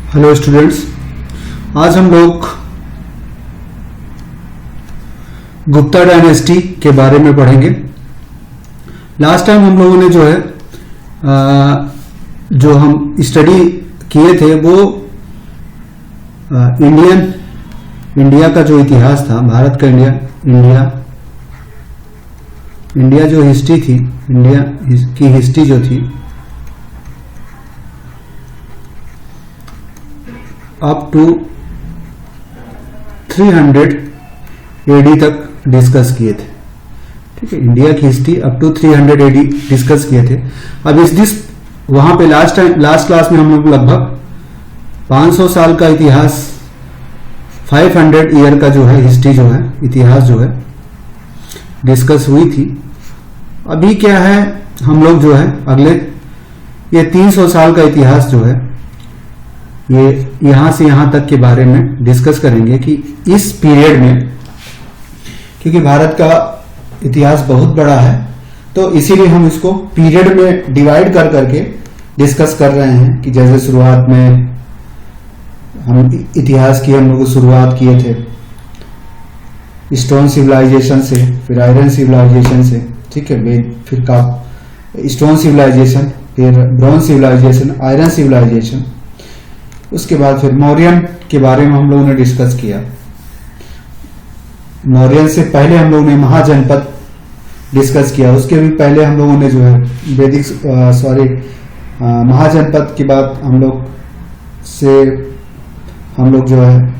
Hello students, आज हम लोग गुप्ता डायनेस्टी के बारे में पढ़ेंगे। लास्ट टाइम हम लोगों ने जो हम स्टडी किए थे वो इंडिया का जो इतिहास था, भारत का इंडिया जो हिस्ट्री थी, इंडिया की हिस्ट्री जो थी अप टू 300 एडी तक डिस्कस किए थे। ठीक है, इंडिया की history up to 300 AD discuss किए थे। अब वहां पे लास्ट क्लास में हम लोग लगभग 500 साल का इतिहास, 500 ईयर का जो है हिस्ट्री जो है, इतिहास जो है डिस्कस हुई थी। अभी क्या है, हम लोग जो है अगले ये 300 साल का इतिहास जो है, ये यहां से यहां तक के बारे में डिस्कस करेंगे कि इस पीरियड में, क्योंकि भारत का इतिहास बहुत बड़ा है तो इसीलिए हम इसको पीरियड में डिवाइड कर करके डिस्कस कर रहे हैं। कि जैसे शुरुआत में हम इतिहास की हम लोग शुरुआत किए थे स्टोन सिविलाइजेशन से, फिर आयरन सिविलाइजेशन से, ठीक है, फिर स्टोन सिविलाइजेशन, फिर ब्रॉन्ज सिविलाइजेशन, आयरन सिविलाइजेशन, उसके बाद फिर मौर्यन के बारे में हम लोगों ने डिस्कस किया। मौर्यन से पहले हम लोगों ने महाजनपद डिस्कस किया। उसके भी पहले हम लोगों ने जो है महाजनपद के बाद हम लोग जो है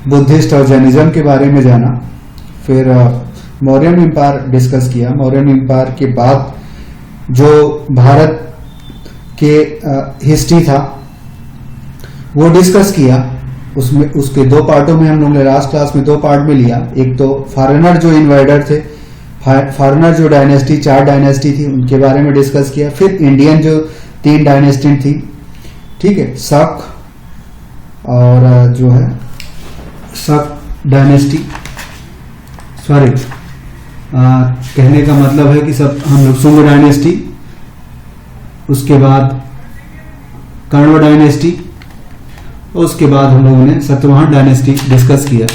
बुद्धिस्ट और जैनिज्म के बारे में जाना। फिर मौर्यन एम्पायर डिस्कस किया। मौर्यन एम्पायर के बाद जो भारत के हिस्ट्री था वो डिस्कस किया। उसमें उसके दो पार्टों में हम लोगों ने लास्ट क्लास में 2 पार्ट में लिया। एक तो फॉरेनर जो इन्वाइडर थे, फॉरेनर जो डायनेस्टी, 4 डायनेस्टी थी, उनके बारे में डिस्कस किया। फिर इंडियन जो 3 डायनेस्टी थी, ठीक है, शक और जो है शक डायनेस्टी, सॉरी कहने का मतलब है कि सब हम लोग शुंग डायनेस्टी, उसके बाद कण्व डायनेस्टी, उसके बाद हम लोगों ने सातवाहन डायनेस्टी डिस्कस किया।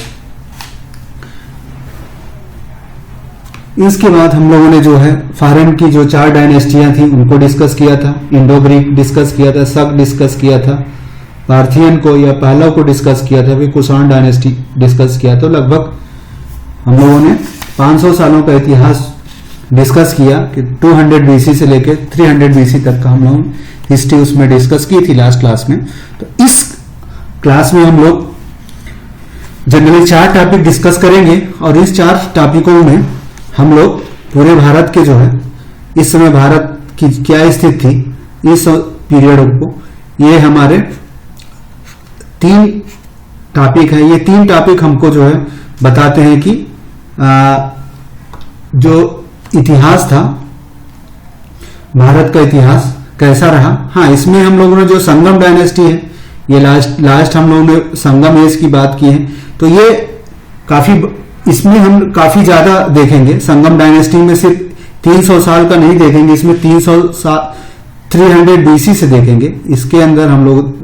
इसके बाद हम लोगों ने जो है फॉरेन की जो 4 डायनेस्टियां थी उनको डिस्कस किया था। इंडो ग्रीक डिस्कस किया था, शक डिस्कस किया था, पार्थियन को या पहलव को डिस्कस किया था, फिर कुषाण डायनेस्टी डिस्कस किया। तो लगभग हम लोगों ने 500 सालों का इतिहास डिस्कस किया कि 200 बीसी से लेकर 300 बीसी तक का हम लोगों ने हिस्ट्री उसमें डिस्कस की थी लास्ट क्लास में। तो इस क्लास में हम लोग जनरली 4 टॉपिक डिस्कस करेंगे और इस 4 टॉपिकों में हम लोग पूरे भारत के जो है इस समय भारत की क्या स्थिति थी इस पीरियड को, ये हमारे 3 टॉपिक है। ये 3 टॉपिक हमको जो है बताते हैं कि जो इतिहास था, भारत का इतिहास कैसा रहा। हाँ, इसमें हम लोगों ने जो संगम डायनेस्टी है, ये लास्ट हम लोगों ने संगम एज की बात की है, तो ये इसमें हम काफी ज्यादा देखेंगे। संगम डायनेस्टी में सिर्फ 300 साल का नहीं देखेंगे, इसमें 300 बीसी से देखेंगे। इसके अंदर हम लोग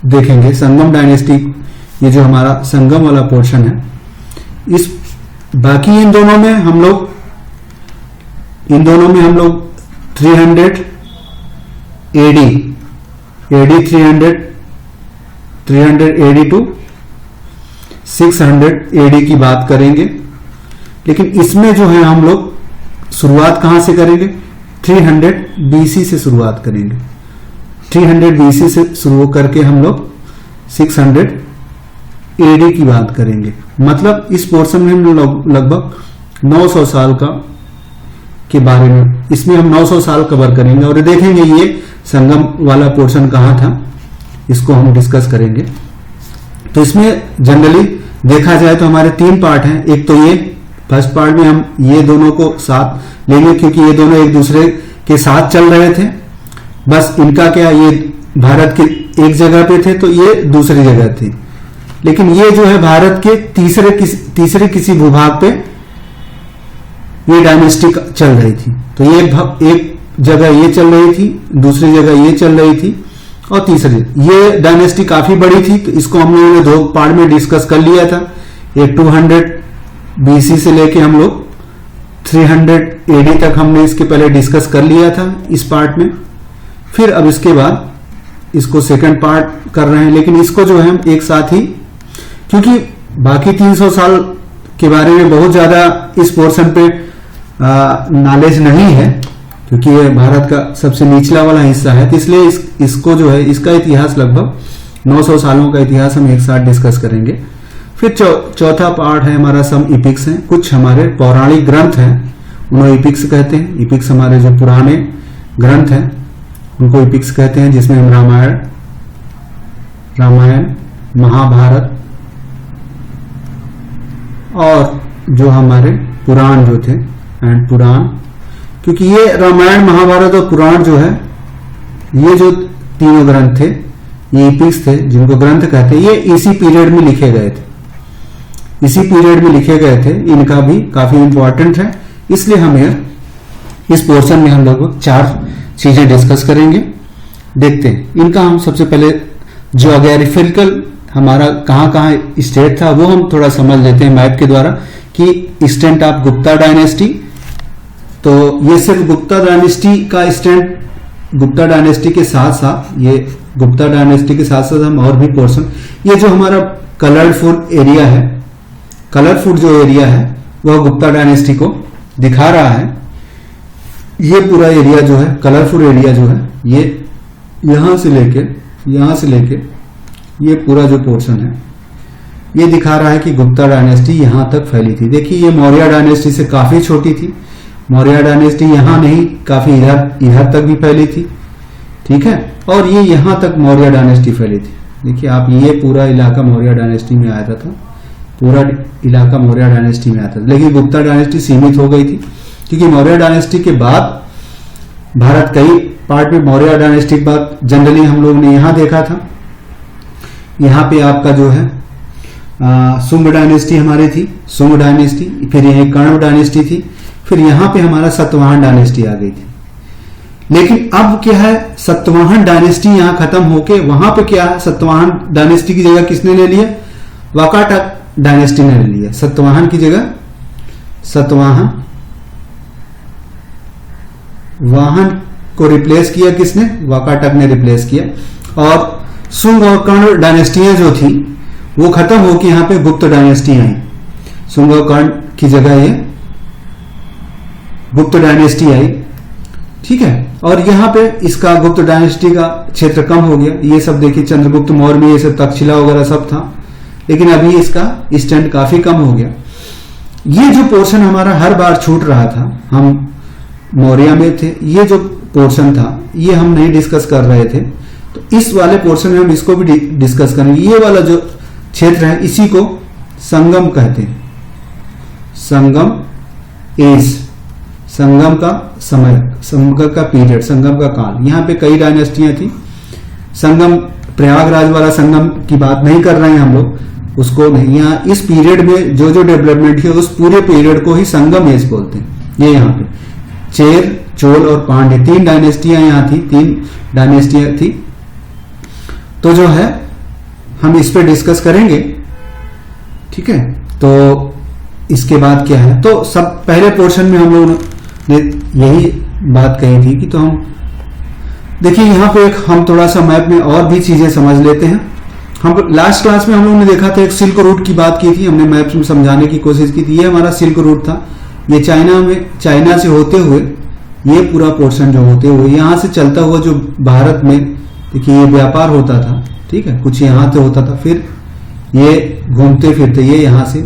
देखेंगे संगम डायनेस्टी, ये जो हमारा संगम वाला पोर्शन है। बाकी इन दोनों में हम लोग 300 एडी 300 एडी टू 600 एडी की बात करेंगे। लेकिन इसमें जो है हम लोग शुरुआत कहां से करेंगे, 300 बीसी से शुरुआत करेंगे। 300 बीसी से शुरू करके हम लोग 600 एडी की बात करेंगे। मतलब इस पोर्शन में हम लोग लगभग 900 साल के बारे में, इसमें हम 900 साल कवर करेंगे और देखेंगे ये संगम वाला पोर्शन कहां था, इसको हम डिस्कस करेंगे। तो इसमें जनरली देखा जाए तो हमारे 3 पार्ट हैं। एक तो ये फर्स्ट पार्ट में हम ये दोनों को साथ लेंगे क्योंकि ये दोनों एक दूसरे के साथ चल रहे थे। बस इनका क्या, ये भारत के एक जगह पे थे तो ये दूसरी जगह थी, लेकिन ये जो है भारत के तीसरे किसी भूभाग पे ये डायनेस्टी चल रही थी। तो ये एक जगह ये चल रही थी, दूसरी जगह ये चल रही थी, और तीसरी, ये डायनेस्टी काफी बड़ी थी तो इसको हम लोगों ने 2 पार्ट में डिस्कस कर लिया था। ये 200 BC से लेके हम लोग 300 AD तक हमने इसके पहले डिस्कस कर लिया था इस पार्ट में। फिर अब इसके बाद इसको सेकंड पार्ट कर रहे हैं, लेकिन इसको जो है हम एक साथ ही, क्योंकि बाकी 300 साल के बारे में बहुत ज्यादा इस पोर्शन पे नॉलेज नहीं है, क्योंकि ये भारत का सबसे निचला वाला हिस्सा है, तो इसलिए इसको जो है इसका इतिहास लगभग 900 सालों का इतिहास हम एक साथ डिस्कस करेंगे। फिर चौथा पार्ट है हमारा सम इपिक्स है, कुछ हमारे पौराणिक ग्रंथ हैं, उन्हें इपिक्स कहते हैं। इपिक्स हमारे जो पुराने ग्रंथ हैं उनको इपिक्स कहते हैं, जिसमें हम रामायण, महाभारत और जो हमारे पुराण जो थे एंड पुराण, क्योंकि ये रामायण, महाभारत और पुराण जो है, ये जो तीनों ग्रंथ थे, ये इपिक्स थे जिनको ग्रंथ कहते हैं, ये इसी पीरियड में लिखे गए थे, इसी पीरियड में लिखे गए थे। इनका भी काफी इंपॉर्टेंट है, इसलिए हम इस पोर्शन में हम लगभग 4 चीजें डिस्कस करेंगे। देखते हैं इनका, हम सबसे पहले ज्योग्राफिकल हमारा कहां कहां स्टेट था वो हम थोड़ा समझ लेते हैं मैप के द्वारा, कि एक्सटेंट ऑफ गुप्ता डायनेस्टी। तो ये सिर्फ गुप्ता डायनेस्टी का स्टेंट, गुप्ता डायनेस्टी के साथ साथ, ये गुप्ता डायनेस्टी के साथ साथ हम और भी पोर्शन, ये जो हमारा कलरफुल एरिया है, कलरफुल जो एरिया है वह गुप्ता डायनेस्टी को दिखा रहा है। ये पूरा एरिया जो है, कलरफुल एरिया जो है, ये यहां से लेके ये पूरा जो पोर्शन है ये दिखा रहा है कि गुप्ता डायनेस्टी यहां तक फैली थी। देखिए ये मौर्य डायनेस्टी से काफी छोटी थी, मौर्य डायनेस्टी यहां नहीं, काफी इधर तक भी फैली थी, ठीक है। और ये यहां तक मौर्य डायनेस्टी फैली थी। देखिए आप, ये पूरा इलाका मौर्य डायनेस्टी में आता था, पूरा इलाका मौर्य डायनेस्टी में आता था, लेकिन गुप्ता डायनेस्टी सीमित हो गई थी, क्योंकि मौर्य डायनेस्टी के बाद भारत कई पार्ट में, मौर्य डायनेस्टी के बाद जनरली हम लोग ने यहां देखा था, यहां पे आपका जो है शुंग डायनेस्टी हमारी थी, शुंग डायनेस्टी, फिर यही कर्ण डायनेस्टी थी, फिर यहां पे हमारा सातवाहन डायनेस्टी आ गई थी। लेकिन अब क्या है, सातवाहन डायनेस्टी यहां खत्म होके वहां पे क्या है, सातवाहन डायनेस्टी की जगह किसने ले लिया, वाकाटक डायनेस्टी ने ले लिया। सातवाहन की जगह वाहन को रिप्लेस किया किसने, वाकाटक ने रिप्लेस किया। और शुंग और कर्ण डायनेस्टियां जो थी वो खत्म होकर यहां पे गुप्त डायनेस्टी आई, शुंग और कर्ण की जगह ये गुप्त डायनेस्टी आई, ठीक है। और यहां पे इसका गुप्त डायनेस्टी का क्षेत्र कम हो गया। ये सब देखिए चंद्रगुप्त मौर्य में ये सब तक्षशिला वगैरह सब था, लेकिन अभी इसका स्टैंड काफी कम हो गया। ये जो पोर्शन हमारा हर बार छूट रहा था, हम मौर्य में थे, ये जो पोर्शन था ये हम नहीं डिस्कस कर रहे थे, तो इस वाले पोर्शन में हम इसको भी डिस्कस करेंगे। ये वाला जो क्षेत्र है इसी को संगम कहते हैं, संगम एज, संगम का समय, संगम का पीरियड, संगम का काल। यहां पे कई डायनेस्टियां थी। संगम, प्रयागराज वाला संगम की बात नहीं कर रहे हैं हम लोग, उसको नहीं। यहाँ इस पीरियड में जो जो डेवलपमेंट है उस पूरे पीरियड को ही संगम एज बोलते हैं। ये यहाँ पे चेर, चोल और पांड्य 3 डायनेस्टियां यहाँ थी, 3 डायनेस्टियां थी। तो जो है हम इस पे डिस्कस करेंगे, ठीक है। तो इसके बाद क्या है, तो सब पहले पोर्शन में हम लोगों ने यही बात कही थी कि, तो हम देखिए यहाँ पे एक हम थोड़ा सा मैप में और भी चीजें समझ लेते हैं। हम लास्ट क्लास में हम लोगों ने देखा था, एक सिल्क रूट की बात की थी, हमने मैप में समझाने की कोशिश की थी। ये हमारा सिल्क रूट था, ये चाइना से होते हुए ये पूरा पोर्शन जो होते हुए यहां से चलता हुआ जो भारत में, देखिए ये व्यापार होता था, ठीक है, कुछ यहां से होता था, फिर ये घूमते फिरते ये यहां से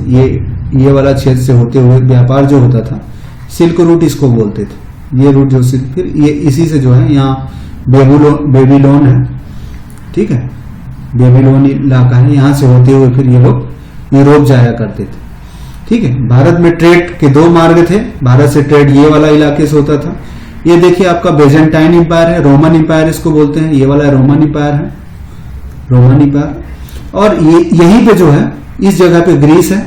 ये वाला क्षेत्र से होते हुए व्यापार जो होता था, सिल्क रूट इसको बोलते थे। ये रूट जो फिर ये इसी से जो है यहाँ बेबीलोन है, ठीक है, बेबीलोन इलाका है, यहां से होते हुए फिर ये लोग यूरोप जाया करते थे, ठीक है। भारत में ट्रेड के 2 मार्ग थे, भारत से ट्रेड ये वाला इलाके से होता था। ये देखिए आपका बेजेंटाइन इंपायर है, रोमन इंपायर इसको बोलते हैं, ये वाला रोमन इंपायर है, रोमन इंपायर। और ये यहीं पे जो है इस जगह पे ग्रीस है,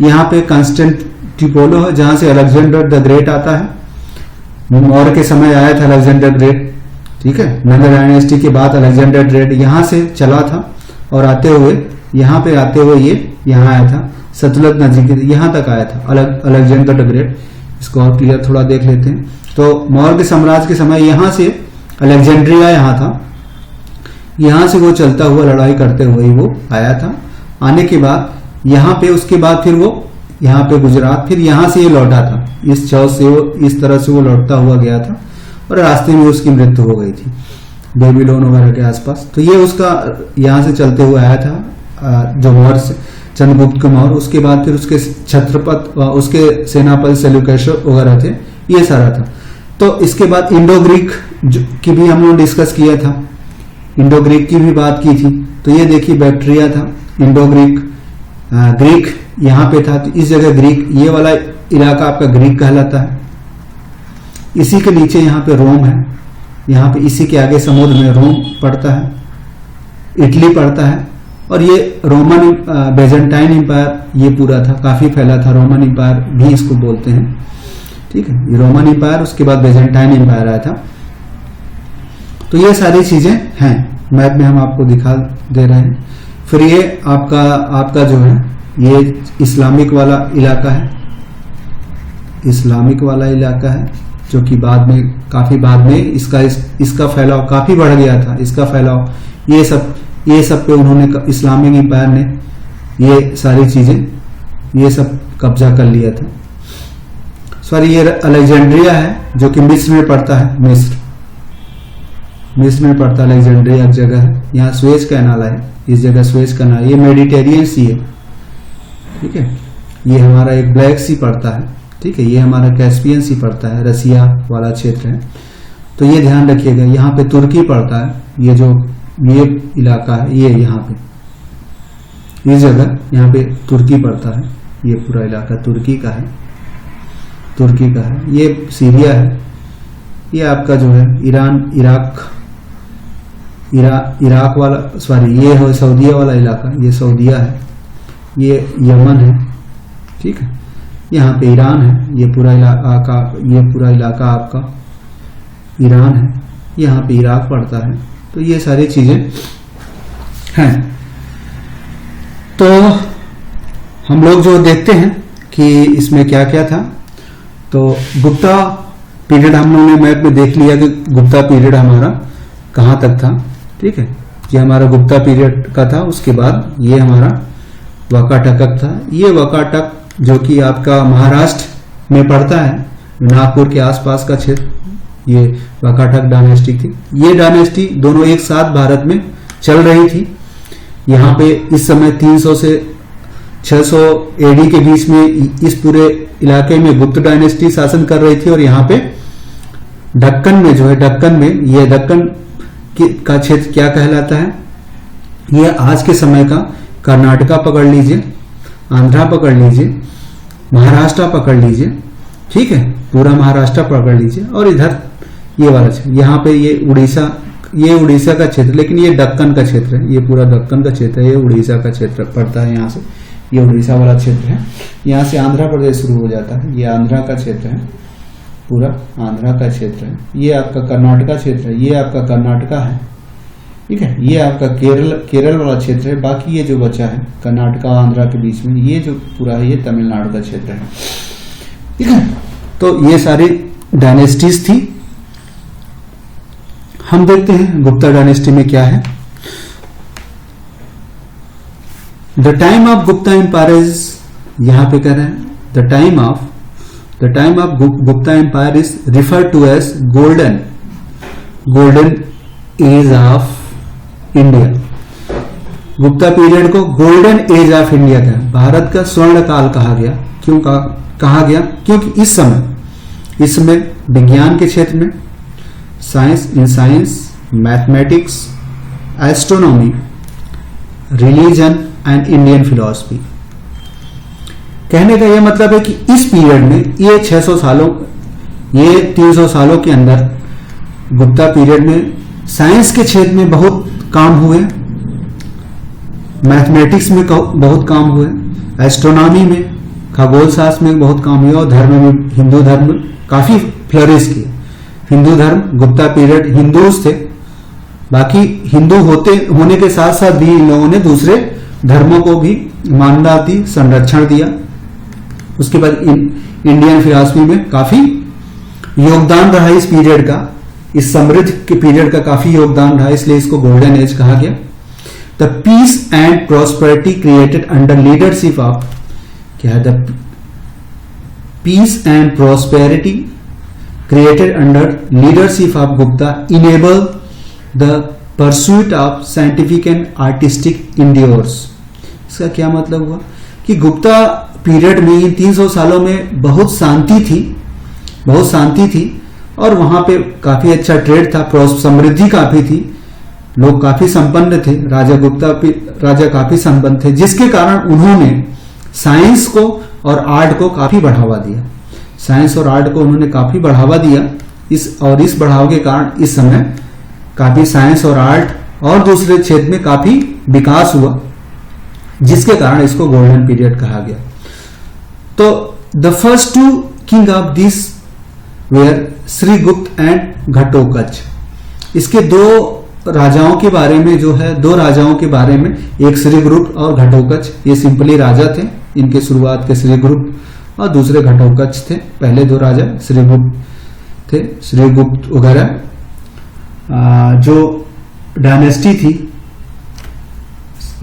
यहाँ पे कॉन्स्टेंटिनोपल है जहां से अलेक्जेंडर द ग्रेट आता है, मौर्य के समय आया था अलेक्जेंडर ग्रेट, ठीक है। नंदा डायनेस्टी के बाद अलेक्जेंडर ग्रेट यहाँ से चला था और आते हुए यहाँ पे आते हुए ये यहाँ आया था, सतलज नदी के यहाँ तक आया था अलेक्जेंडर द ग्रेट। इसको और क्लियर थोड़ा देख लेते हैं। तो मौर्य साम्राज्य के समय यहाँ से अलेक्जेंड्रिया यहाँ था, यहाँ से वो चलता हुआ लड़ाई करते हुए वो आया था। आने के बाद यहाँ पे उसके बाद फिर वो यहाँ पे गुजरात, फिर यहाँ से ये लौटा था, इस चौथ से वो इस तरह से वो लौटता हुआ गया था और रास्ते में उसकी मृत्यु हो गई थी बेबीलोन वगैरह के आसपास। तो ये उसका यहाँ से चलते हुए आया था जो मौर्य चंद्रगुप्त मौर्य। उसके बाद फिर उसके छत्रपत उसके सेनापति सेल्यूकस वगैरह थे, ये सारा था। तो इसके बाद इंडो ग्रीक की भी हम लोग डिस्कस किया था, इंडो ग्रीक की भी बात की थी। तो ये देखिए बैक्टीरिया था, इंडो ग्रीक, ग्रीक यहाँ पे था, तो इस जगह ग्रीक, ये वाला इलाका आपका ग्रीक कहलाता है। इसी के नीचे यहाँ पे रोम है, यहाँ पे इसी के आगे समुद्र में रोम पड़ता है, इटली पड़ता है। और ये रोमन बेजेंटाइन एम्पायर ये पूरा था, काफी फैला था, रोमन एम्पायर भी इसको बोलते हैं, ठीक है। ये रोमन एम्पायर, उसके बाद बेजेंटाइन एम्पायर आया था। तो ये सारी चीजें हैं, मैप में हम आपको दिखा दे रहे हैं। फिर ये आपका जो है ये इस्लामिक वाला इलाका है, इस्लामिक वाला इलाका है जो कि बाद में काफी बाद में इसका फैलाव काफी बढ़ गया था। इसका फैलाव ये सब पे उन्होंने इस्लामिक एम्पायर ने ये सारी चीजें ये सब कब्जा कर लिया था। सॉरी, ये अलेक्जेंड्रिया है जो कि मिस्र में पड़ता है, मिस्र में पड़ता है अलेक्जेंड्रिया, एक जगह है। यहाँ स्वेज कैनाल है, इस जगह स्वेज कैनाल, ये मेडिटेरियन सी है, ठीक है। ये हमारा एक ब्लैक सी पड़ता है, ठीक है। ये हमारा कैस्पियन सी पड़ता है, रसिया वाला क्षेत्र है। तो ये ध्यान रखिएगा, यहाँ पे तुर्की पड़ता है, ये जो ये इलाका है, ये यहाँ पे इस जगह यहाँ पे तुर्की पड़ता है। ये पूरा इलाका तुर्की का है, तुर्की का है। ये सीरिया है, ये आपका जो है ईरान, इराक वाला, सॉरी ये है सऊदीया वाला इलाका, ये सऊदीया है। ये यमन है, ठीक है। यहाँ पे ईरान है, ये पूरा इलाका आपका ईरान है। यहाँ पे इराक पड़ता है। तो ये सारी चीजें हैं। तो हम लोग जो देखते हैं कि इसमें क्या क्या था, तो गुप्ता पीरियड हम लोगों ने मैप में देख लिया कि गुप्ता पीरियड हमारा कहाँ तक था, ठीक है। ये हमारा गुप्ता पीरियड का था। उसके बाद ये हमारा वाकाटक था। ये वाकाटक जो कि आपका महाराष्ट्र में पड़ता है, नागपुर के आसपास का क्षेत्र, ये वाकाटक डायनेस्टी थी। ये डायनेस्टी दोनों एक साथ भारत में चल रही थी। यहाँ पे इस समय 300 से 600 एडी के बीच में इस पूरे इलाके में गुप्त डायनेस्टी शासन कर रही थी। और यहाँ पे दक्कन में जो है, दक्कन में ये दक्कन का क्षेत्र क्या कहलाता है, ये आज के समय का कर्नाटका पकड़ लीजिए, आंध्रा पकड़ लीजिए, महाराष्ट्र पकड़ लीजिए, ठीक है, पूरा महाराष्ट्र पकड़ लीजिए। और इधर ये वाला क्षेत्र, यहाँ पे ये उड़ीसा का क्षेत्र, लेकिन ये दक्कन का क्षेत्र है, ये पूरा दक्कन का क्षेत्र है, ये उड़ीसा का क्षेत्र पड़ता है। यहाँ से ये उड़ीसा वाला क्षेत्र है, यहाँ से आंध्र प्रदेश शुरू हो जाता है, ये आंध्रा का क्षेत्र है, पूरा आंध्रा का क्षेत्र है। ये आपका कर्नाटका क्षेत्र है, ये आपका कर्नाटका है, ठीक है। ये आपका केरल वाला क्षेत्र है। बाकी ये जो बचा है कर्नाटका आंध्रा के बीच में, ये जो पूरा है ये तमिलनाडु का क्षेत्र है, ठीक है। तो ये सारी डायनेस्टीज थी। हम देखते हैं गुप्ता डायनेस्टी में क्या है। The time of Gupta empire is, यहां पे कह रहे हैं the time of Gupta empire is refer to as golden age of India. Gupta period को गोल्डन एज ऑफ इंडिया का, भारत का स्वर्ण काल कहा गया। क्यों कहा गया? क्योंकि इस समय विज्ञान के क्षेत्र में science, mathematics, astronomy, religion and Indian philosophy. कहने का यह मतलब है कि इस पीरियड में ये 300 सालों के अंदर गुप्ता पीरियड में साइंस के क्षेत्र में बहुत काम हुए, मैथमेटिक्स में बहुत काम हुए, एस्ट्रोनॉमी में, खगोल शास्त्र में बहुत काम हुआ, और धर्म में हिंदू धर्म काफी फ्लरिश किया। हिंदू धर्म, गुप्ता पीरियड हिंदूज थे, बाकी हिंदू होने के साथ साथ भी इन लोगों ने दूसरे धर्मों को भी मान्यता दी, संरक्षण दिया। उसके बाद इंडियन फिलॉसफी में काफी योगदान रहा इस पीरियड का, इस समृद्ध के पीरियड का काफी योगदान रहा, इसलिए इसको गोल्डन एज कहा गया। The peace and prosperity created under leadership of, क्या है, the peace and prosperity created under leadership of Gupta enable the pursuit of scientific and artistic endeavors। इसका क्या मतलब हुआ कि गुप्ता पीरियड में 300 सालों में बहुत शांति थी और वहां पे काफी अच्छा ट्रेड था, समृद्धि काफी थी, लोग काफी संपन्न थे, राजा काफी संपन्न थे, जिसके कारण उन्होंने साइंस को और आर्ट को काफी बढ़ावा दिया। साइंस और आर्ट को उन्होंने काफी बढ़ावा दिया, इस बढ़ाव के कारण इस समय काफी साइंस और आर्ट और दूसरे क्षेत्र में काफी विकास हुआ, जिसके कारण इसको गोल्डन पीरियड कहा गया। तो the first two king of this were Srigupta and Ghatotkacha. इसके दो राजाओं के बारे में जो है, दो राजाओं के बारे में, एक श्रीगुप्त और घटोत्कच, ये सिंपली राजा थे, इनके शुरुआत के श्रीगुप्त और दूसरे घटोत्कच थे। पहले दो राजा श्रीगुप्त थे, श्रीगुप्त वगैरह जो डायनेस्टी थी,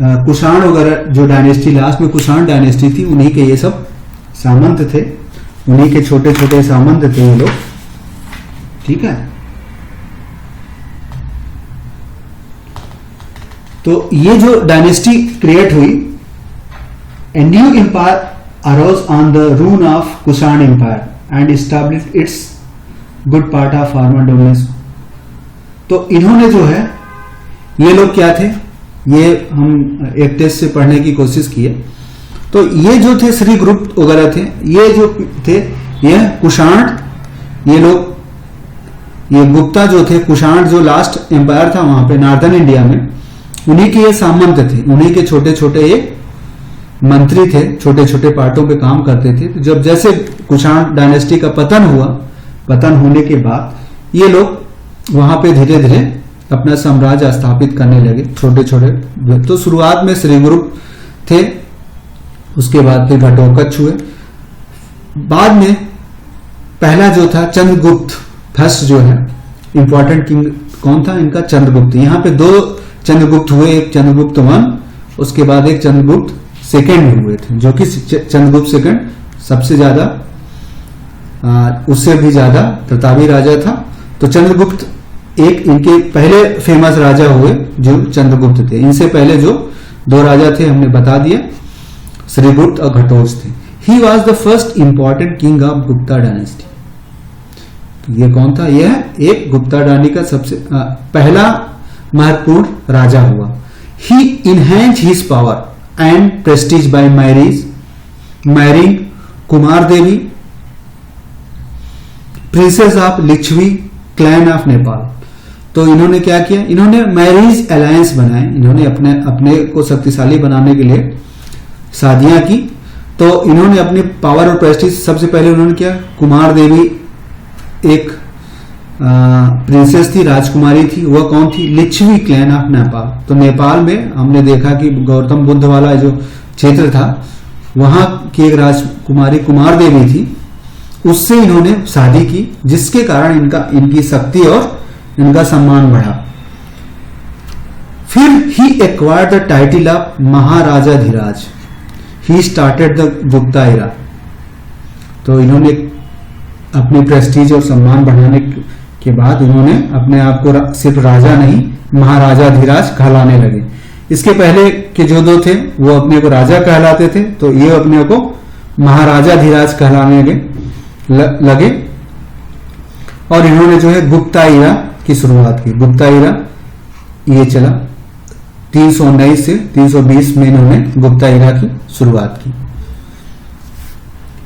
कुषाण वगैरह जो डायनेस्टी, लास्ट में कुषाण डायनेस्टी थी, उन्हीं के ये सब सामंत थे, उन्हीं के छोटे छोटे सामंत थे ये लोग, ठीक है। तो ये जो डायनेस्टी क्रिएट हुई, a new empire arose on the ruin of Kushan Empire and established its good part of former dominance। तो इन्होंने जो है, ये लोग क्या थे, ये हम एक टेस्ट से पढ़ने की कोशिश की है। तो ये जो थे श्रीगुप्त वगैरह थे, ये जो थे, ये कुषाण, ये लोग, ये गुप्ता जो थे, कुषाण जो लास्ट एम्पायर था वहां पे नॉर्दर्न इंडिया में, उन्हीं के ये सामंत थे, उन्हीं के छोटे छोटे ये मंत्री थे, छोटे छोटे पार्टों पे काम करते थे। तो जब जैसे कुषाण डायनेस्टी का पतन हुआ, पतन होने के बाद ये लोग वहां पे धीरे धीरे अपना साम्राज्य स्थापित करने लगे, छोटे छोटे। तो शुरुआत में श्रीगुप्त थे, उसके बाद फिर घटोत्कच हुए, बाद में पहला जो था चंद्रगुप्त फर्स्ट जो है, इंपॉर्टेंट किंग कौन था इनका, चंद्रगुप्त। यहाँ पे दो चंद्रगुप्त हुए, एक चंद्रगुप्त वन, उसके बाद एक चंद्रगुप्त सेकेंड हुए थे, जो कि चंद्रगुप्त सेकेंड सबसे ज्यादा, उससे भी ज्यादा प्रतापी राजा था। तो चंद्रगुप्त एक इनके पहले फेमस राजा हुए जो चंद्रगुप्त थे। इनसे पहले जो दो राजा थे हमने बता दिया, श्रीगुप्त और घटोत्कच थे। He was the first important king of Gupta dynasty. ये कौन था, यह एक गुप्ता डायनेस्टी का सबसे पहला महत्वपूर्ण राजा हुआ। He enhance his power and prestige by marrying Kumar Devi, princess of Lichchhavi clan of Nepal. तो इन्होंने क्या किया, इन्होंने मैरिज अलायंस बनाए, इन्होंने अपने को शक्तिशाली बनाने के लिए शादियां की। तो इन्होंने अपनी पावर और प्रेस्टीज, सबसे पहले उन्होंने किया, कुमार देवी एक प्रिंसेस थी, राजकुमारी थी, वह कौन थी, लिच्छवी क्लैन ऑफ नेपाल। तो नेपाल में हमने देखा कि गौतम बुद्ध वाला जो क्षेत्र था, वहां की एक राजकुमारी कुमार देवी थी, उससे इन्होंने शादी की, जिसके कारण इनकी शक्ति और इनका सम्मान बढ़ा। फिर he acquired the title of Maharajadhiraj. He started the Gupta era. तो इन्होंने अपनी प्रेस्टीज और सम्मान बढ़ाने के बाद उन्होंने अपने आप को सिर्फ राजा नहीं, महाराजाधिराज कहलाने लगे। इसके पहले के जो दो थे वो अपने को राजा कहलाते थे, तो ये अपने को महाराजाधिराज कहलाने लगे। और इन्होंने जो है गुप्ता एरा की शुरुआत की। गुप्ता एरा ये चला 319 से 320 में इन्होंने गुप्ता एरा की शुरुआत की।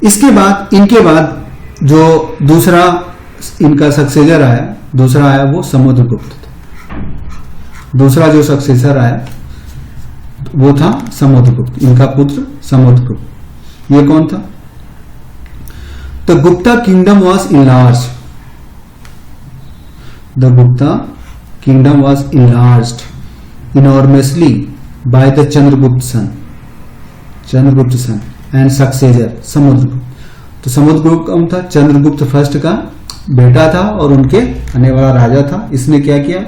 इसके बाद इनके बाद जो दूसरा इनका सक्सेसर आया, दूसरा आया वो समुद्रगुप्त। दूसरा जो सक्सेसर आया वो था समुद्रगुप्त, इनका पुत्र समुद्रगुप्त। ये कौन था? The Gupta kingdom was enlarge. The Gupta kingdom was enlarged enormously by the Chandragupta son and successor Samudragupta. तो समुद्रगुप्त कौन था? चंद्रगुप्त फर्स्ट का बेटा था और उनके आने वाला राजा था। इसने क्या किया?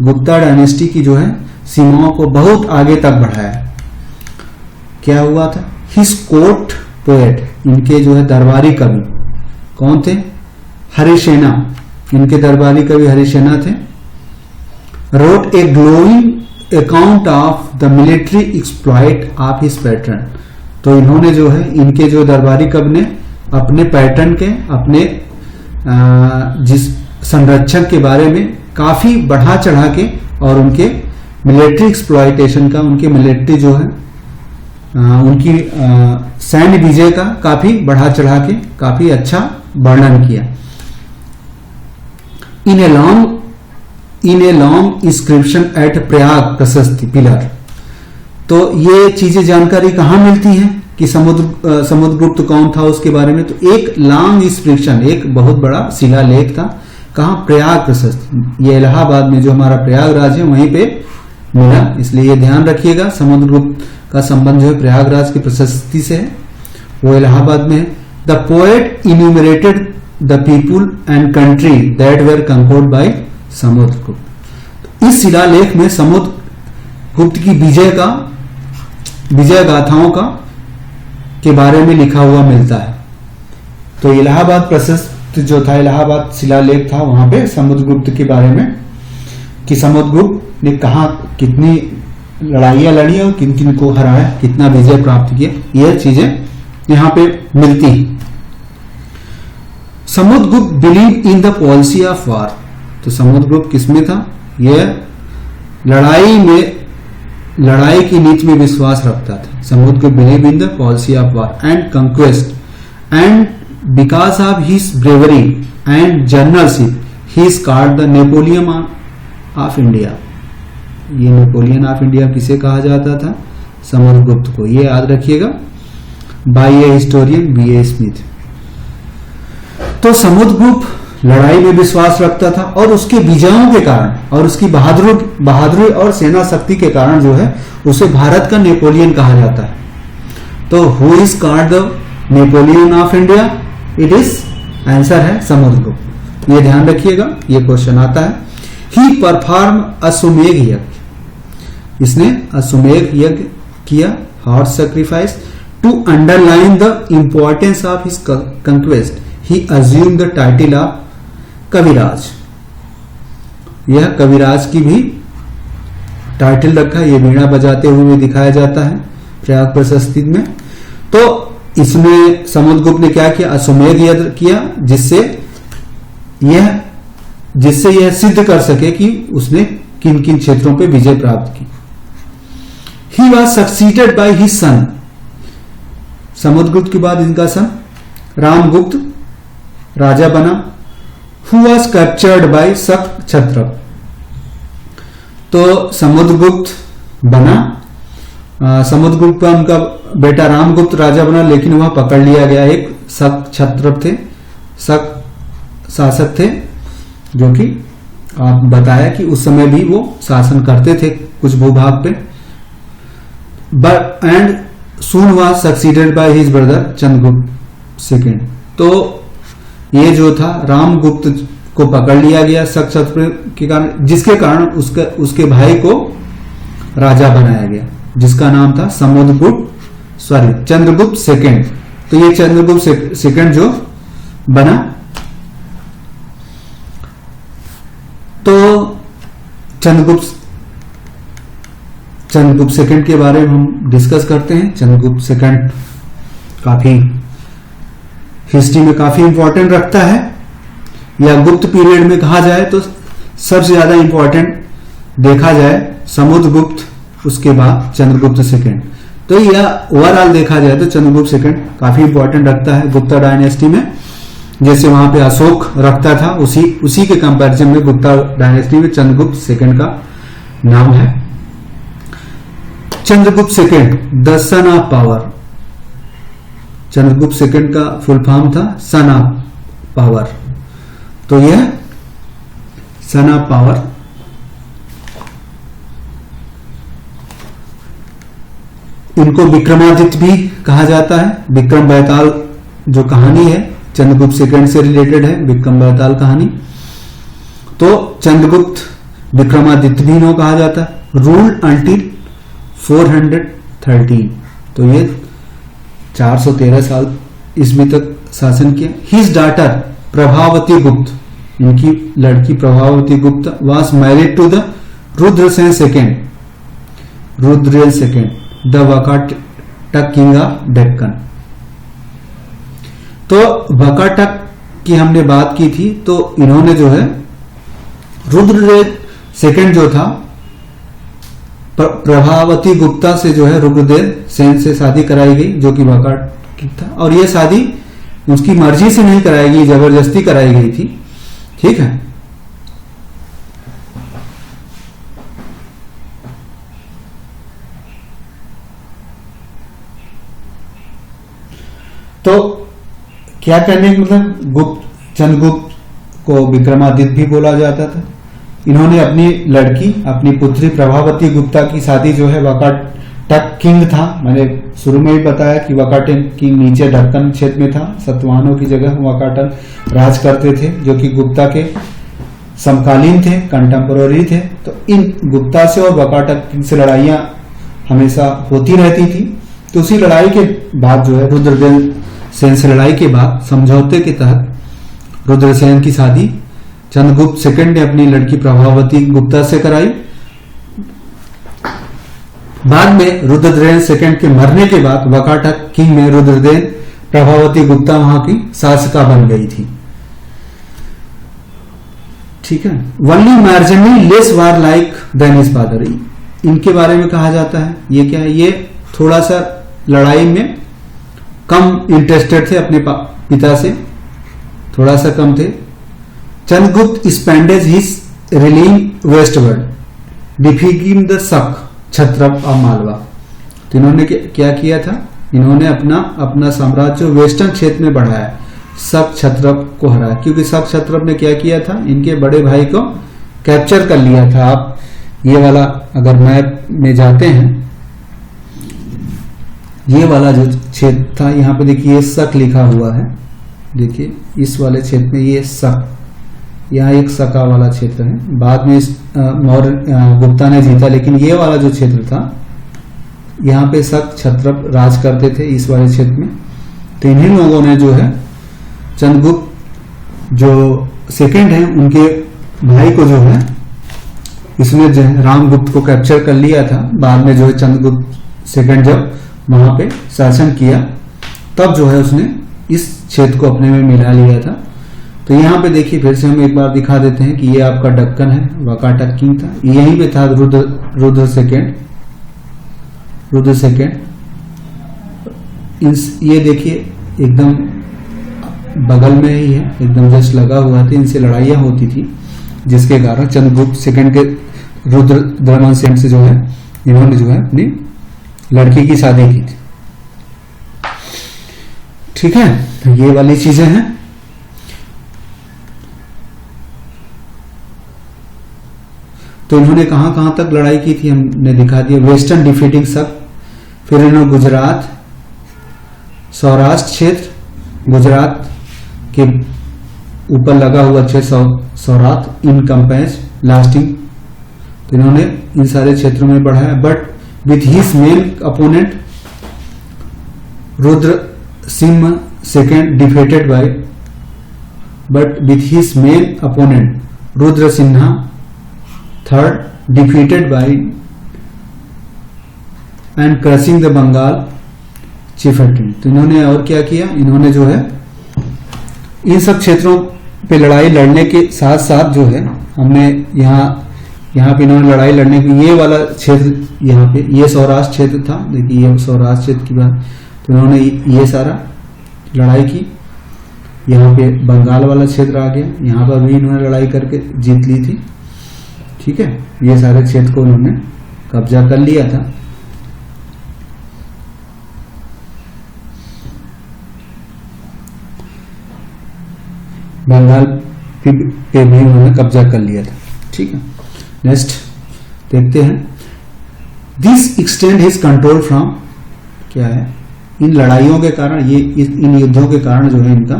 गुप्ता डायनेस्टी की जो है सीमाओं को बहुत आगे तक बढ़ाया। क्या हुआ था? हिज कोर्ट पोएट, इनके जो है दरबारी कवि कौन थे? हरिसेना, इनके दरबारी कवि हरिसेना थे। Wrote a glowing account of the military exploit of his pattern. तो इन्होंने जो है, इनके जो दरबारी कवि ने अपने पैटर्न के, अपने जिस संरक्षक के बारे में काफी बढ़ा चढ़ा के और उनके मिलिट्री एक्सप्लॉइटेशन का, उनके मिलिट्री जो है उनकी सैन्य विजय का काफी बढ़ा चढ़ा के काफी अच्छा वर्णन किया। In a long inscription at Prayag Prashasti pillar. तो ये चीजें जानकारी कहां मिलती है कि समुद्रगुप्त कौन था उसके बारे में? तो एक लॉन्ग इंस्क्रिप्शन, एक बहुत बड़ा शिलालेख था। कहां? प्रयाग प्रशस्ति, ये इलाहाबाद में जो हमारा प्रयागराज है वहीं पे मिला। इसलिए ये ध्यान रखिएगा, समुद्रगुप्त का संबंध जो है प्रयागराज की प्रशस्ति से है, वो इलाहाबाद में है। The poet enumerated the people and country that were conquered by Samudragupta. इस शिलालेख में समुद्रगुप्त की विजय गाथाओं का के बारे में लिखा हुआ मिलता है। तो इलाहाबाद प्रशस्ति जो था, इलाहाबाद शिलालेख था, वहां पे समुद्रगुप्त के बारे में कि समुद्रगुप्त ने कहा कितनी लड़ाइयां लड़ी और किन किन को हराया, कितना विजय प्राप्त किया, ये चीजें यहां पे मिलती हैं। Samudragupta believe in the policy of war. तो समुद्रगुप्त किसमें था? यह लड़ाई की नीति में विश्वास रखता था। Samudragupta believe in the policy of war and conquest and because of his bravery and generalship he is called the Napoleon of India. ये नेपोलियन ऑफ इंडिया किसे कहा जाता था? समुद्रगुप्त को। ये याद रखिएगा, बाय ए हिस्टोरियन B.A. स्मिथ। तो समुद्रगुप्त लड़ाई में विश्वास रखता था और उसके विजयों के कारण और उसकी बहादुरी और सेना शक्ति के कारण जो है उसे भारत का नेपोलियन कहा जाता है। तो who is called the Napoleon of India? It is, answer है समुद्रगुप्त। ये ध्यान रखिएगा, ये क्वेश्चन आता है। ही परफॉर्म अश्वमेध यज्ञ, इसने अश्वमेध यज्ञ किया, horse sacrifice, to underline the importance of his conquest he assume the title of Kaviraj. यह कविराज की भी टाइटल रखा, ये वीणा बजाते हुए दिखाया जाता है प्रयाग प्रशस्ति में। तो इसमें समुद्रगुप्त ने क्या किया? अश्वमेध यज्ञ किया, जिससे यह सिद्ध कर सके कि उसने किन किन क्षेत्रों पे विजय प्राप्त की। He was succeeded by his son. Samudragupta के बाद इनका सन रामगुप्त राजा बना, हु वॉज कैप्चर्ड बाय सकछत्रप। तो समुद्रगुप्त बना, समुद्रगुप्त का उनका बेटा रामगुप्त राजा बना, लेकिन वह पकड़ लिया गया। एक सकछत्रप थे, शक शासक थे, जो कि आप बताया कि उस समय भी वो शासन करते थे कुछ भूभाग पे। And soon was succeeded by his brother Chandragupta second. तो ये जो था रामगुप्त को पकड़ लिया गया सकछत्रप के कारण, जिसके कारण उसके भाई को राजा बनाया गया, जिसका नाम था चंद्रगुप्त सेकेंड। तो ये चंद्रगुप्त सेकेंड जो बना, तो चंद्रगुप्त सेकेंड के बारे में हम डिस्कस करते हैं। चंद्रगुप्त सेकेंड काफी हिस्ट्री में काफी इंपॉर्टेंट रखता है, या गुप्त पीरियड में कहा जाए तो सबसे ज्यादा इंपॉर्टेंट देखा जाए समुद्रगुप्त, उसके बाद चंद्रगुप्त सेकेंड। तो यह ओवरऑल देखा जाए तो चंद्रगुप्त सेकेंड काफी इंपॉर्टेंट रखता है गुप्ता डायनेस्टी में। जैसे वहां पे अशोक रखता था, उसी के कंपैरिजन में गुप्ता डायनेस्टी में चंद्रगुप्त सेकेंड का नाम है। Chandragupta second the son of power. Chandragupta second का फुल फॉर्म था सन ऑफ पावर। तो यह सन ऑफ पावर। इनको विक्रमादित्य भी कहा जाता है। विक्रम बैताल जो कहानी है चंद्रगुप्त सेकंड से रिलेटेड है, विक्रम बैताल कहानी। तो चंद्रगुप्त विक्रमादित्य भी इन्हों कहा जाता है। रूल अंटिल 413, तो ये 413 साल ईस्वी तक शासन किया। हिज डॉटर प्रभावती गुप्त, इनकी लड़की Prabhavati Gupta was married to the Rudrasena second, Rudrasena second the Vakataka king of Deccan. तो वकाटक की हमने बात की थी, तो इन्होंने जो है रुद्रसेन सेकेंड जो था प्रभावती गुप्ता से जो है रुद्रदेव सेन से शादी कराई गई, जो कि वकाटक था। और यह शादी उसकी मर्जी से नहीं कराई गई, जबरदस्ती कराई गई थी। ठीक है। तो क्या कहने का मतलब, गुप्त चंद्रगुप्त को विक्रमादित्य भी बोला जाता था। इन्होंने अपनी लड़की, अपनी पुत्री प्रभावती गुप्ता की शादी जो है वकाटक किंग था, मैंने शुरू में ही बताया कि वकाटक किंग नीचे दक्कन क्षेत्र में था, सतवाहनों की जगह वकाटक राज करते थे, जो कि गुप्ता के समकालीन थे, कंटेम्पोररी थे। तो इन गुप्ता से और वकाटक किंग से लड़ाइयां हमेशा होती रहती थी। तो उसी लड़ाई के बाद जो है रुद्रदेव सेन से लड़ाई के बाद समझौते के तहत रुद्रसेन की शादी चंद्रगुप्त सेकंड ने अपनी लड़की प्रभावती गुप्ता से कराई। बाद में रुद्रदेव सेकंड के मरने के बाद वकाटक किंग में रुद्रदेव प्रभावती गुप्ता वहां की शासिका बन गई थी। ठीक है। वनली मार्जिनली लेस वार लाइक देन हिज फादर, इनके बारे में कहा जाता है। ये क्या है, ये थोड़ा सा लड़ाई में कम इंटरेस्टेड थे, अपने पिता से थोड़ा सा कम थे। Chandragupta expands his realm westward defeating the Shaka Kshatrapa of Malwa. तो इन्होंने क्या किया था, इन्होंने अपना साम्राज्य वेस्टर्न क्षेत्र में बढ़ाया, शक क्षत्रप को हराया। क्योंकि शक क्षत्रप ने क्या किया था, इनके बड़े भाई को कैप्चर कर लिया था। आप ये वाला अगर मैप में जाते हैं, ये वाला जो क्षेत्र था, यहाँ पे देखिए शक लिखा हुआ है, देखिए इस वाले क्षेत्र में ये शक, यहाँ एक शका वाला क्षेत्र है। बाद में गुप्ता ने जीता, लेकिन ये वाला जो क्षेत्र था, यहाँ पे शक क्षत्रप राज करते थे इस वाले क्षेत्र में। तो इन्हीं लोगों ने जो है चंद्रगुप्त जो सेकंड है, उनके भाई को जो है इसमें जो है रामगुप्त को कैप्चर कर लिया था। बाद में जो है चंद्रगुप्त सेकंड जब वहां पे शासन किया, तब जो है उसने इस क्षेत्र को अपने में मिला लिया था। तो यहाँ पे देखिए फिर से हम एक बार दिखा देते हैं कि ये आपका दक्कन है, वकाटक किंग था, यहीं पे था रुद्र सेकेंड। ये देखिए एकदम बगल में ही है, एकदम जस्ट लगा हुआ था। इनसे लड़ाइयां होती थी, जिसके कारण चंद्रगुप्त सेकंड के रुद्रदमन सेन से जो है इन्होंने जो है अपनी लड़की की शादी की थी। ठीक है, तो ये वाली चीजें हैं। तो इन्होंने कहां कहां तक लड़ाई की थी हमने दिखा दिया। वेस्टर्न डिफीटिंग शक, फिर इन्होंने गुजरात, सौराष्ट्र क्षेत्र, गुजरात के ऊपर लगा हुआ क्षेत्र सौराष्ट्र इन कंपेज लास्टिंग। तो इन्होंने इन सारे क्षेत्रों में बढ़ाया। But with his main opponent Rudra Singh second defeated by, but with his main opponent Rudra Sinha third defeated by and crushing the Bengal chieftain. तो इन्होंने और क्या किया, इन्होंने जो है इन सब क्षेत्रों पे लड़ाई लड़ने के साथ साथ जो है हमने यहाँ पे इन्होंने लड़ाई लड़ने की, ये वाला क्षेत्र यहाँ पे ये सौराष्ट्र क्षेत्र था, देखिए ये सौराष्ट्र क्षेत्र की बात। तो इन्होंने ये सारा लड़ाई की। यहाँ पे बंगाल वाला क्षेत्र आ गया, यहाँ पर भी इन्होंने लड़ाई करके जीत ली थी। ठीक है, ये सारे क्षेत्र को उन्होंने कब्जा कर लिया था। बंगाल पे भी उन्होंने कब्जा कर लिया था। ठीक है। नेक्स्ट देखते हैं, this extend his control from, क्या है, इन लड़ाइयों के कारण, ये इन युद्धों के कारण जो है इनका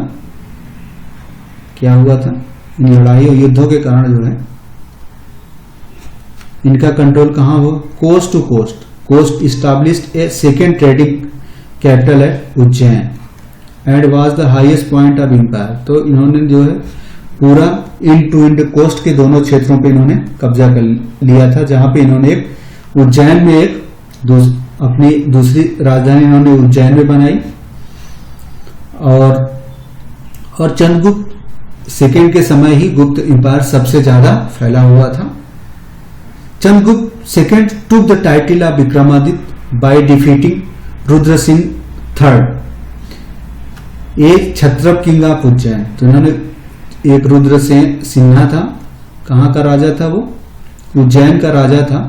क्या हुआ था, इन लड़ाइयों युद्धों के कारण जो है इनका कंट्रोल कहां हुआ, coast to coast. Coast established a second trading capital at Ujjain and was the highest point of empire. तो इन्होंने जो है पूरा इंड टू इंड कोस्ट के दोनों क्षेत्रों पे इन्होंने कब्जा कर लिया था, जहां पे इन्होंने एक उज्जैन में एक अपनी दूसरी राजधानी इन्होंने उज्जैन में बनाई। और चंद्रगुप्त सेकेंड के समय ही गुप्त एम्पायर सबसे ज्यादा फैला हुआ था। Chandragupta second took the title of Vikramaditya by defeating Rudra Singh third, एक क्षत्रप किंग ऑफ उज्जैन। तो इन्होंने एक रुद्र सिंहा था, कहां का राजा था वो, उज्जैन का राजा था,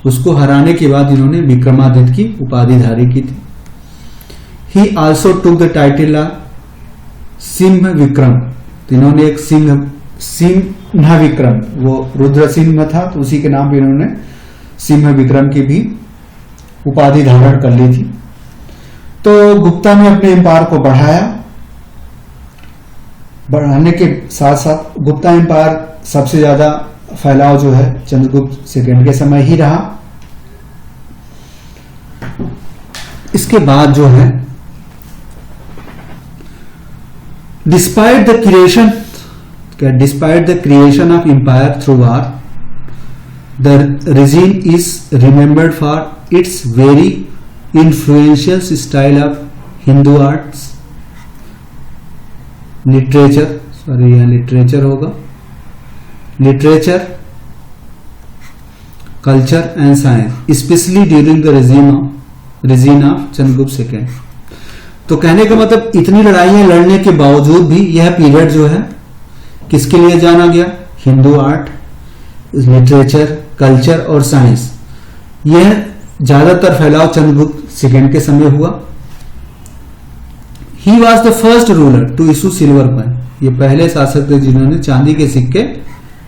उसको हराने के बाद इन्होंने विक्रमादित्य की उपाधि धारी की थी। ही also took the title of Singh Vikram, तो इन्होंने एक सिंह विक्रम, वो रुद्र सिंह था तो उसी के नाम पे इन्होंने सिंह विक्रम की भी उपाधि धारण कर ली थी। तो गुप्ता ने अपने एम्पायर को बढ़ाने के साथ साथ गुप्ता एम्पायर सबसे ज्यादा फैलाव जो है चंद्रगुप्त सेकेंड के समय ही रहा। इसके बाद जो है despite the creation of empire through war, the region is remembered for its very influential style of Hindu arts, literature होगा, literature, culture and science, specially during the reign of Chandragupta second. तो कहने का मतलब इतनी लड़ाइयां लड़ने के बावजूद भी यह पीरियड जो है किसके लिए जाना गया, हिंदू आर्ट, लिटरेचर, कल्चर और साइंस, यह ज्यादातर फैलाव चंद्रगुप्त सेकेंड के समय हुआ। He was the first ruler to issue silver coin, ये पहले शासक थे जिन्होंने चांदी के सिक्के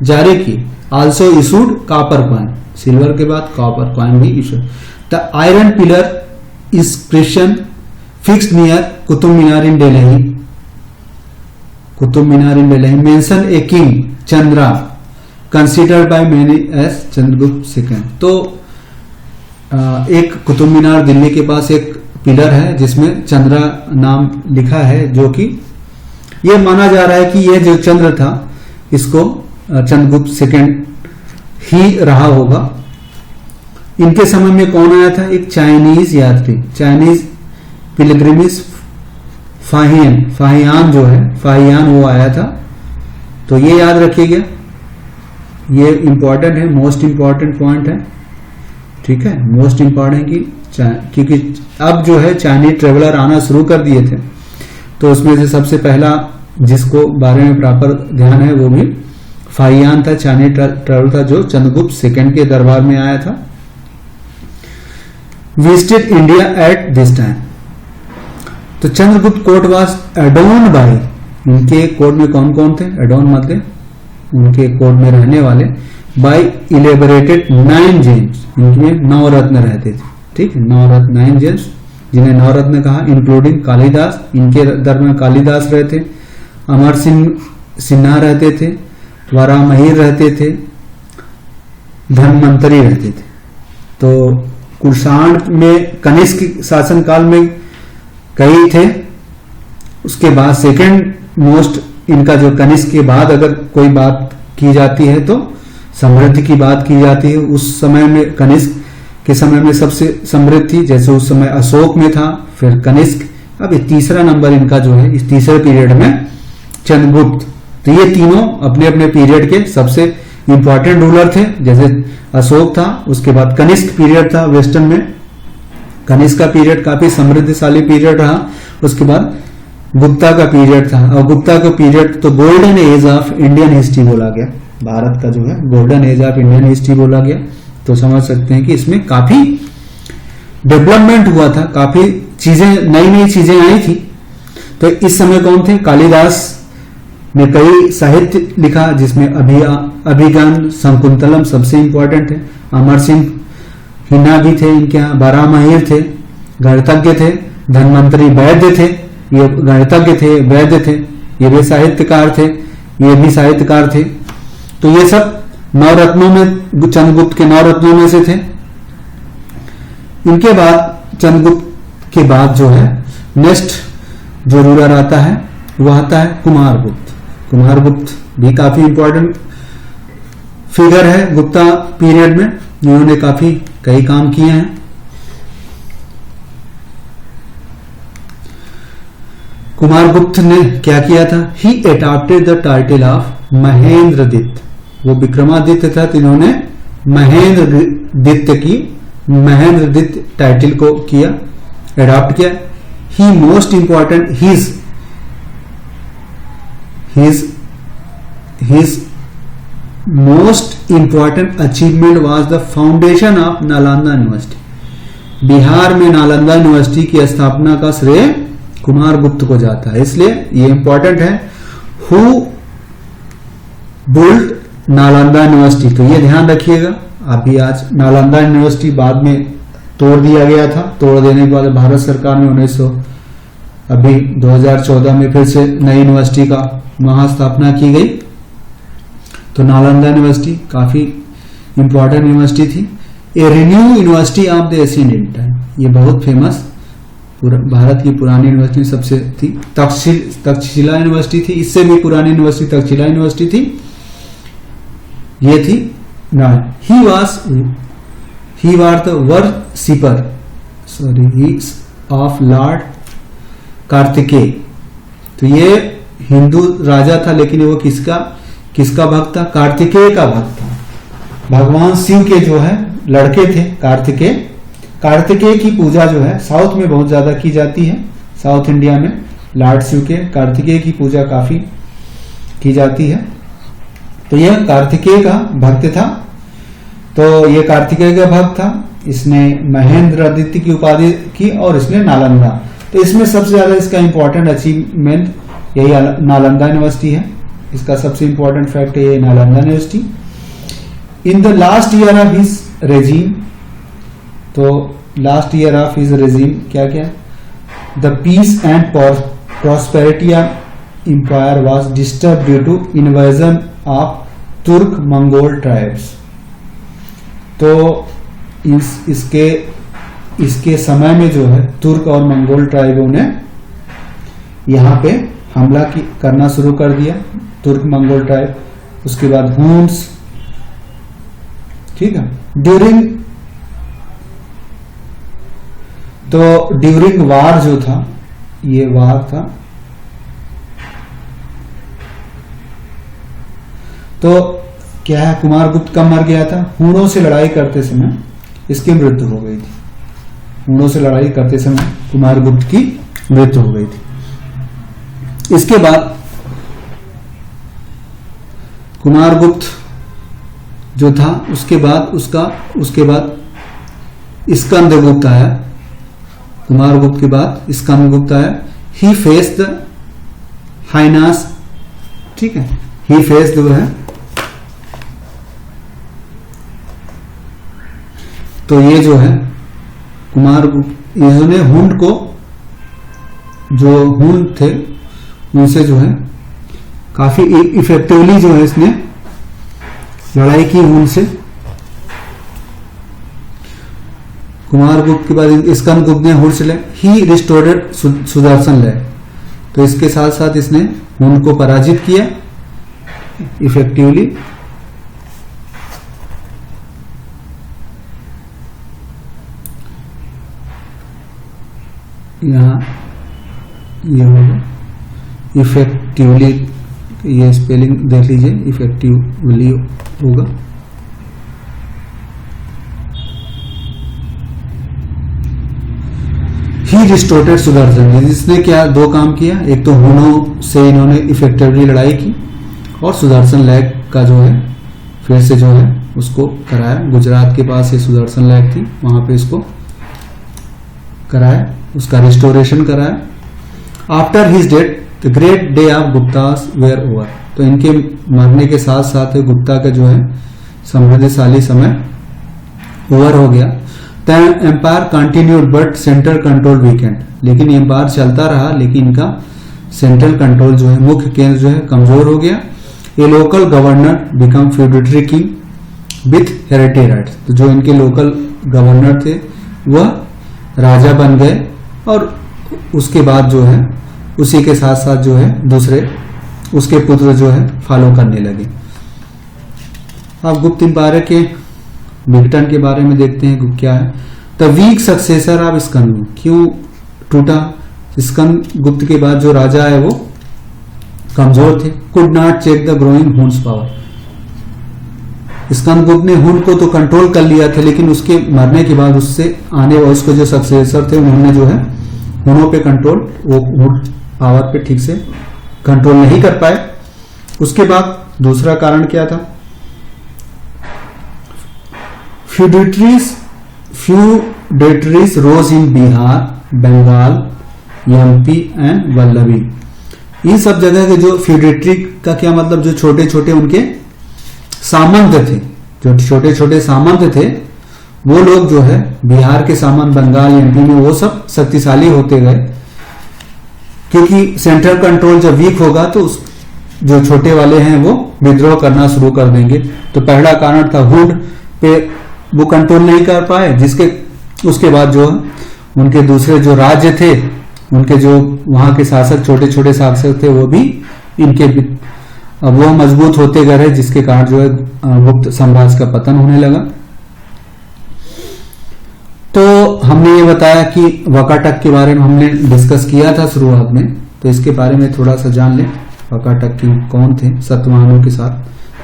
जारी किए। Also issued copper coin, silver के बाद कॉपर कॉइन भी issue. The iron pillar inscription fixed near Qutub Minar in Delhi, mention a king Chandra considered by many as Chandragupta second. तो एक कुतुब मीनार दिल्ली के पास एक पिलर है जिसमें चंद्रा नाम लिखा है, जो कि यह माना जा रहा है कि यह जो चंद्र था इसको चंद्रगुप्त सेकेंड ही रहा होगा। इनके समय में कौन आया था, एक चाइनीज यात्री, चाइनीज पिलग्रिमेज फाहियान जो है, फाहियान वो आया था। तो ये याद रखिएगा, ये इंपॉर्टेंट है, मोस्ट इंपॉर्टेंट पॉइंट है, ठीक है, मोस्ट इंपॉर्टेंट क्योंकि अब जो है चाइनीज ट्रेवलर आना शुरू कर दिए थे, तो उसमें से सबसे पहला जिसको बारे में प्रॉपर ध्यान है वो भी फाहियान था, चाइनीज ट्रेवलर था जो चंद्रगुप्त सेकेंड के दरबार में आया था। Visited India at this time, तो चंद्रगुप्त कोर्ट वाज एडोन बाय, उनके कोर्ट में कौन कौन थे, एडोन मतलब उनके कोर्ट में रहने वाले, बाय इलेबोरेटेड 9 जेम्स, इनमें 9 रत्न रहते थे, ठीक है, 9 जेम्स जिन्हें 9 रत्न कहा, इंक्लूडिंग कालिदास, इनके दर में कालिदास रहते, अमर सिन्हा रहते थे, वरामहिर रहते थे, धन्वंतरी रहते थे। तो कुषाण में कनिष्क शासन काल में कई थे, उसके बाद सेकेंड मोस्ट इनका जो कनिष्क के बाद अगर कोई बात की जाती है तो समृद्धि की बात की जाती है। उस समय में कनिष्क के समय में सबसे समृद्ध थी, जैसे उस समय अशोक में था, फिर कनिष्क, अब तीसरा नंबर इनका जो है इस तीसरे पीरियड में चंद्रगुप्त। तो ये तीनों अपने अपने पीरियड के सबसे इंपॉर्टेंट रूलर थे। जैसे अशोक था, उसके बाद कनिष्क पीरियड था वेस्टर्न में, कनिष्क का पीरियड काफी समृद्धशाली पीरियड रहा। उसके बाद गुप्ता का पीरियड था, और गुप्ता का पीरियड तो golden age of Indian history बोला गया, भारत का जो है golden age of Indian history बोला गया। तो समझ सकते हैं कि इसमें काफी डेवलपमेंट हुआ था, काफी चीजें, नई नई चीजें आई थी। तो इस समय कौन थे, कालिदास में कई साहित्य लिखा, जिसमें अभिज्ञान शकुंतलम सबसे इंपॉर्टेंट है। अमर सिंह हिना भी थे इनके यहाँ, बारामाहिर थे, गणितज्ञ थे, धन्वंतरी वैद्य थे, ये गणितज्ञ थे, वैद्य थे, ये भी साहित्यकार थे, ये भी साहित्यकार थे। तो ये सब नवरत्नों में, चंद्रगुप्त के नवरत्नों में से थे। इनके बाद चंद्रगुप्त के बाद जो है नेक्स्ट जो रूलर आता है वह आता है कुमारगुप्त। कुमारगुप्त भी काफी इंपॉर्टेंट फिगर है गुप्ता पीरियड में, इन्होंने काफी कई काम किए हैं। कुमारगुप्त ने क्या किया था? ही एडॉप्टेड द टाइटल ऑफ महेंद्रदित्य। वो विक्रमादित्य था, तो इन्होंने महेंद्रदित्य टाइटल को किया, एडॉप्ट किया। He most important his most important achievement was the foundation of Nalanda university. Bihar में नालंदा यूनिवर्सिटी की स्थापना का श्रेय कुमारगुप्त को जाता है, इसलिए ये इंपॉर्टेंट है। हु बुल्ड नालंदा यूनिवर्सिटी, तो ये ध्यान रखिएगा। अभी आज नालंदा यूनिवर्सिटी बाद में तोड़ दिया गया था, तोड़ देने के बाद भारत सरकार ने 2014 में फिर से नई यूनिवर्सिटी का महास्थापना की गई। तो नालंदा यूनिवर्सिटी काफी इंपॉर्टेंट यूनिवर्सिटी थी। A renowned university of the Asian time, ये बहुत फेमस भारत की पुरानी यूनिवर्सिटी सबसे थी। तक्षशिला यूनिवर्सिटी थी, इससे भी पुरानी यूनिवर्सिटी तक्षशिला यूनिवर्सिटी थी, ये थी ना। He was the worshipper of Lord Kartikeya. तो ये हिंदू राजा था, लेकिन वो किसका भक्त था? कार्तिकेय का भक्त था। भगवान शिव के जो है लड़के थे कार्तिकेय। कार्तिकेय की पूजा जो है साउथ में बहुत ज्यादा की जाती है। साउथ इंडिया में लॉर्ड शिव के कार्तिकेय की पूजा काफी की जाती है। तो यह कार्तिकेय का भक्त था। तो ये कार्तिकेय का भक्त था। इसने महेंद्रदित्य की उपाधि की और इसने नालंदा। तो इसमें सबसे ज्यादा इसका इंपॉर्टेंट अचीवमेंट यही नालंदा यूनिवर्सिटी है। इसका सबसे इंपॉर्टेंट फैक्ट है ये Nalanda university. In the last year of his regime, तो last year of his regime क्या क्या? The peace and prosperity of empire was disturb due to invasion of Turk Mongol tribes. तो इसके समय में जो है तुर्क और मंगोल ट्राइबों ने यहां पे हमला करना शुरू कर दिया, तुर्क मंगोल ट्राइब। उसके बाद हुन्स, ठीक है। ड्यूरिंग वार जो था, ये वार था, तो क्या है, कुमारगुप्त कब मर गया था? हुनों से लड़ाई करते समय इसकी मृत्यु हो गई थी। हुनों से लड़ाई करते समय कुमारगुप्त की मृत्यु हो गई थी। इसके बाद कुमारगुप्त जो था, उसके बाद स्कंदगुप्त आया। कुमारगुप्त के बाद स्कंदगुप्त आया। ही फेस द हाइनास, ठीक है। ही फेस जो है, तो ये जो है कुमारगुप्त, इन्होंने हुन को, जो हुन थे उनसे जो है काफी इफेक्टिवली जो है इसने लड़ाई की हुन से। कुमारगुप्त के बाद स्कंदगुप्त ने हुन से ही रिस्टोर्ड सुदर्शन लय, तो इसके साथ साथ इसने हुन को पराजित किया इफेक्टिवली। यहाँ ये होगा इफेक्टिवली, ये स्पेलिंग देख लीजिए, इफेक्टिवली होगा। ही रिस्टोर्टेड सुदर्शन, जिसने क्या दो काम किया, एक तो हुनों से इन्होंने इफेक्टिवली लड़ाई की और सुदर्शन लैक का जो है फिर से जो है उसको कराया। गुजरात के पास ये सुदर्शन लैक थी, वहां पे इसको कराया, उसका रिस्टोरेशन कराया। After his death the great day of Guptas were over. तो इनके मरने के साथ साथ गुप्ता का जो है समृद्धशाली समय ओवर हो गया। The empire continued but central control weakened, लेकिन एम्पायर चलता रहा लेकिन इनका सेंट्रल कंट्रोल जो है, मुख्य केंद्र जो है कमजोर हो गया। ए local governor become feudatory king with heritage rights. तो जो इनके लोकल गवर्नर थे वह राजा बन गए और उसके बाद जो है उसी के साथ साथ जो है दूसरे उसके पुत्र जो है फॉलो करने लगे। अब गुप्त एम्पायर के विघटन के बारे में देखते हैं क्या है। द वीक सक्सेसर ऑफ स्कंद, क्यों टूटा? स्कंद गुप्त के बाद जो राजा है वो कमजोर थे। Could not check the growing Huns power. Skandagupta ने हुन को तो कंट्रोल कर लिया था, लेकिन उसके मरने के बाद उससे आने वाले उसके जो सक्सेसर थे उन्होंने जो है हुनों पे कंट्रोल, वो हुन पावर पे ठीक से कंट्रोल नहीं कर पाए। उसके बाद दूसरा कारण क्या था? Feudatories rose in Bihar, Bengal, MP and Vallabhi. इन सब जगह के जो फ्यूडेटरी का क्या मतलब, जो छोटे छोटे उनके सामंत थे, जो छोटे छोटे सामंत थे वो लोग जो है बिहार के सामंत, बंगाल, एमपी में वो सब शक्तिशाली होते गए। क्योंकि सेंट्रल कंट्रोल जब वीक होगा तो जो छोटे वाले हैं वो विद्रोह करना शुरू कर देंगे। तो पहला कारण था हुड पे वो कंट्रोल नहीं कर पाए, जिसके उसके बाद जो उनके दूसरे जो राज्य थे, उनके जो वहां के शासक छोटे छोटे शासक थे वो भी इनके अब वो मजबूत होते गए, जिसके कारण जो है गुप्त साम्राज्य का पतन होने लगा। तो हमने ये बताया कि वकाटक के बारे में हमने डिस्कस किया था शुरुआत में, तो इसके बारे में थोड़ा सा जान लें। वकाटक की कौन थे सतवाहनों के साथ,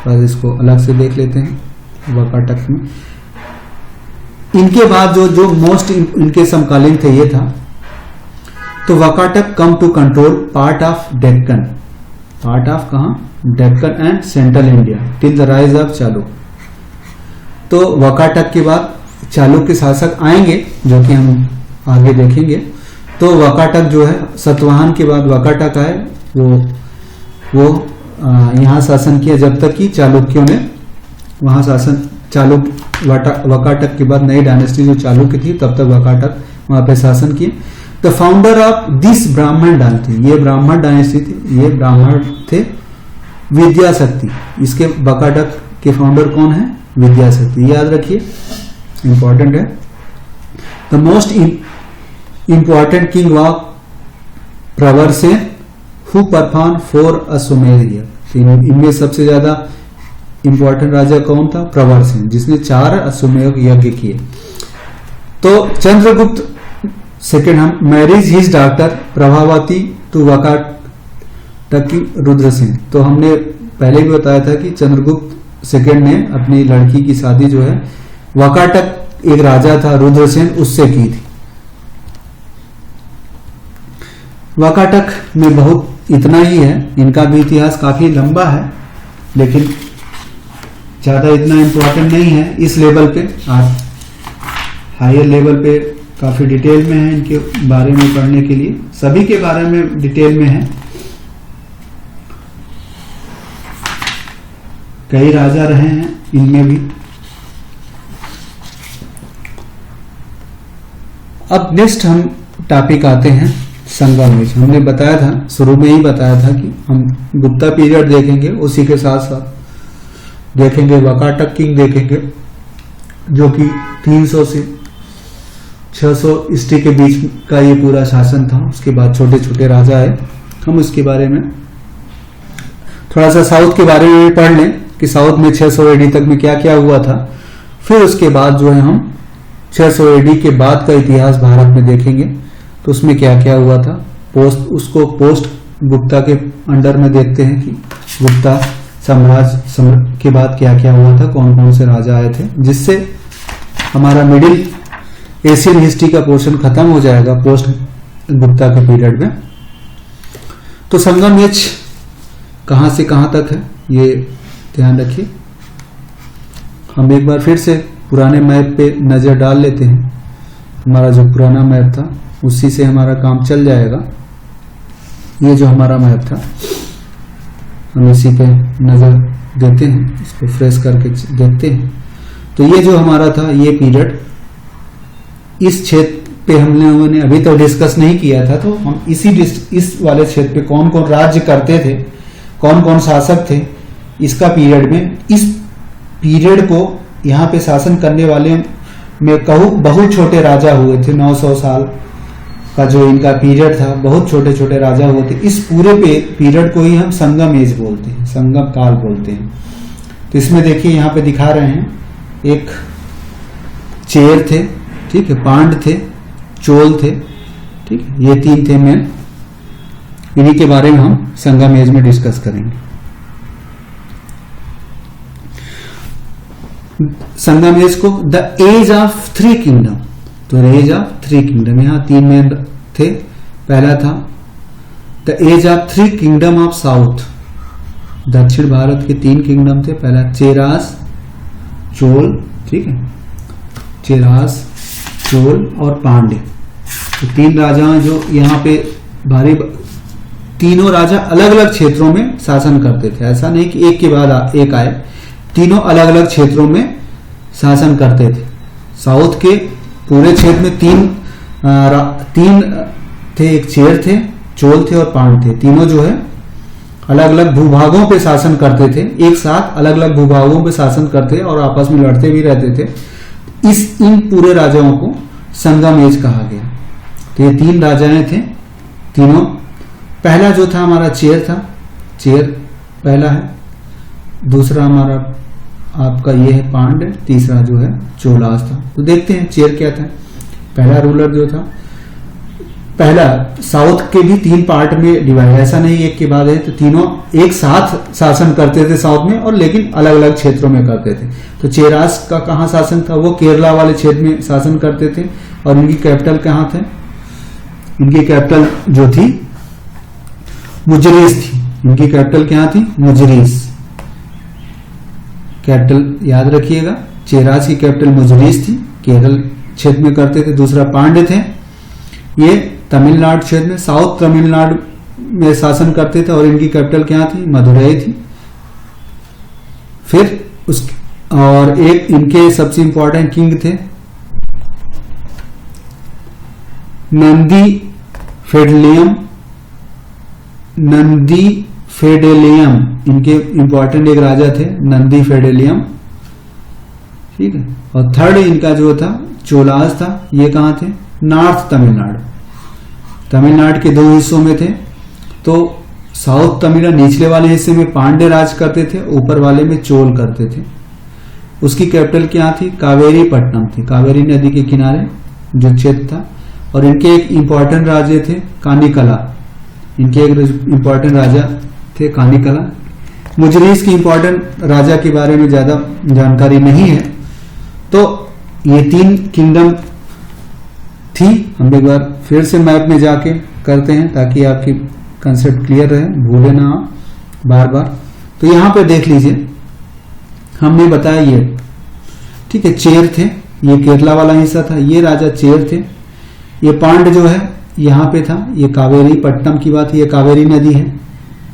बस इसको अलग से देख लेते हैं। वकाटक में इनके बाद जो मोस्ट इनके समकालीन थे ये था। तो Vakataka come to control part of Deccan, part of कहां? Deccan and central India till the rise of Chalukya. तो वकाटक के बाद चालुक्य शासक आएंगे जो कि हम आगे देखेंगे। तो वकाटक जो है सतवाहन के बाद वकाटक आए, वो यहाँ शासन किया जब तक कि चालुक्यों ने वहां शासन वकाटक के बाद नई डायनेस्टी जो चालुक्य थी तब तक वकाटक वहां पे शासन किए। द फाउंडर ऑफ दिस ब्राह्मण डायनेस्टी, ये ब्राह्मण डायनेस्टी थी, ये ब्राह्मण थे विद्याशक्ति। इसके वकाटक के फाउंडर कौन है? विद्याशक्ति, याद रखिए, इंपॉर्टेंट है। The most important king of Pravarasena who perform 4 अश्वमेध यज्ञ। इनमें सबसे ज्यादा इंपॉर्टेंट राजा कौन था? प्रवरसेन, जिसने 4 अश्वमेध यज्ञ किए। तो चंद्रगुप्त सेकेंड, हम married his daughter Prabhavati to Vakataka की रुद्रसेन। तो हमने पहले भी बताया था कि चंद्रगुप्त सेकेंड ने अपनी लड़की की शादी जो है वकाटक एक राजा था रुद्रसेन उससे की थी। वकाटक में बहुत इतना ही है, इनका भी इतिहास काफी लंबा है लेकिन ज्यादा इतना इंपॉर्टेंट नहीं है इस लेवल पे। आप हायर लेवल पे काफी डिटेल में है इनके बारे में पढ़ने के लिए, सभी के बारे में डिटेल में है। कई राजा रहे हैं इनमें भी। अब नेक्स्ट हम टॉपिक आते हैं संगम युग। हमने बताया था, शुरू में ही बताया था कि हम गुप्ता पीरियड देखेंगे, उसी के साथ साथ देखेंगे वकाटक किंग देखेंगे जो कि 300 से 600 ईस्वी के बीच का ये पूरा शासन था। उसके बाद छोटे छोटे राजा आए, हम उसके बारे में थोड़ा सा साउथ के बारे में भी पढ़ लें कि साउथ में 600 एडी तक में क्या क्या हुआ था। फिर उसके बाद जो है हम 600 एडी के बाद का इतिहास भारत में देखेंगे तो उसमें क्या क्या हुआ था। पोस्ट गुप्ता के अंडर में देखते हैं कि गुप्ता साम्राज्य के बाद क्या क्या हुआ था, कौन कौन से राजा आए थे, जिससे हमारा मिडिल एशियन हिस्ट्री का पोर्शन खत्म हो जाएगा पोस्ट गुप्ता के पीरियड में। तो संगम युग कहां से कहां तक है ये ध्यान रखिए। हम एक बार फिर से पुराने मैप पे नजर डाल लेते हैं। हमारा जो पुराना मैप था उसी से हमारा काम चल जाएगा। ये जो हमारा मैप था हम इसी पे नजर देते हैं, इसको फ्रेश करके देखते हैं। तो ये जो हमारा था ये पीरियड, इस क्षेत्र पे हम लोगों ने अभी तो डिस्कस नहीं किया था, तो हम इस वाले क्षेत्र पे कौन कौन राज्य करते थे, कौन कौन शासक थे इसका पीरियड में, इस पीरियड को यहाँ पे शासन करने वाले में कहूँ बहुत छोटे राजा हुए थे। 900 साल का जो इनका पीरियड था, बहुत छोटे छोटे राजा हुए थे। इस पूरे पीरियड को ही हम संगम एज बोलते हैं, संगम काल बोलते हैं। तो इसमें देखिए यहाँ पे दिखा रहे हैं, एक चेर थे, ठीक है, पांड थे, चोल थे, ठीक है, ये तीन थे मेन। इन्हीं के बारे में हम संगम एज में डिस्कस करेंगे। संगम एज को द एज ऑफ 3 किंगडम, तो एज ऑफ 3 किंगडम, यहां 3 मेन थे। पहला था the age of 3 kingdom of south, दक्षिण भारत के 3 किंगडम थे। पहला चेरास, चोल, ठीक है, चेरास, चोल और पांड्य, तो 3 राजा जो यहाँ पे भारी, तीनों राजा अलग अलग क्षेत्रों में शासन करते थे। ऐसा नहीं कि एक के बाद एक आए, तीनों अलग अलग क्षेत्रों में शासन करते थे। साउथ के पूरे क्षेत्र में तीन थे, एक चेर थे, चोल थे और पांड थे। तीनों जो है अलग अलग भूभागों पे शासन करते थे, एक साथ अलग अलग भूभागों पे शासन करते और आपस में लड़ते भी रहते थे। इन पूरे राजाओं को संगम एज कहा गया। तो ये 3 राजाएं थे, तीनों। पहला जो था हमारा चेर था, चेर पहला है। दूसरा हमारा आपका ये है पांड्य, तीसरा जो है चोलास था। तो देखते हैं चेर क्या था। पहला रूलर जो था, पहला साउथ के भी 3 पार्ट में डिवाइड, ऐसा नहीं एक के बाद है, तो तीनों एक साथ शासन करते थे साउथ में, और लेकिन अलग अलग क्षेत्रों में करते थे। तो चेरास का कहाँ शासन था, वो केरला वाले क्षेत्र में शासन करते थे। और इनकी कैपिटल कहाँ थे, इनकी कैपिटल जो थी मुजरीस थी। इनकी कैपिटल क्या थी, मुजरीस। कैपिटल याद रखिएगा, चेरास की कैपिटल मुजरीस थी, केरल क्षेत्र में करते थे। दूसरा पांड्य थे, ये तमिलनाडु क्षेत्र में, साउथ तमिलनाडु में शासन करते थे, और इनकी कैपिटल क्या थी, मदुरई थी। फिर और एक इनके सबसे इंपॉर्टेंट किंग थे नंदी फेडेलियम, इनके इंपॉर्टेंट एक राजा थे नंदी फेडेलियम, ठीक है। और थर्ड इनका जो था चोलास था, ये कहां थे, नॉर्थ तमिलनाडु, तमिलनाडु के 2 हिस्सों में थे। तो साउथ तमिलनाडु निचले वाले हिस्से में पांड्य राज करते थे, ऊपर वाले में चोल करते थे। उसकी कैपिटल क्या थी, कावेरी पट्टनम थी, कावेरी नदी के किनारे जो क्षेत्र था। और इनके एक इंपॉर्टेंट राजे थे कानिकला, इनके एक इंपॉर्टेंट राजा थे कानिकला। मुजरीस की इंपॉर्टेंट राजा के बारे में ज्यादा जानकारी नहीं है। तो ये 3 किंगडम थी। हम एक बार फिर से मैप में जाके करते हैं ताकि आपकी कंसेप्ट क्लियर रहे, भूले ना आप बार बार। तो यहां पे देख लीजिए, हमने बताया ये, ठीक है, चेर थे, ये केरला वाला हिस्सा था, ये राजा चेर थे। ये पांड जो है यहाँ पे था, ये कावेरी पट्टनम की बात है, ये कावेरी नदी है,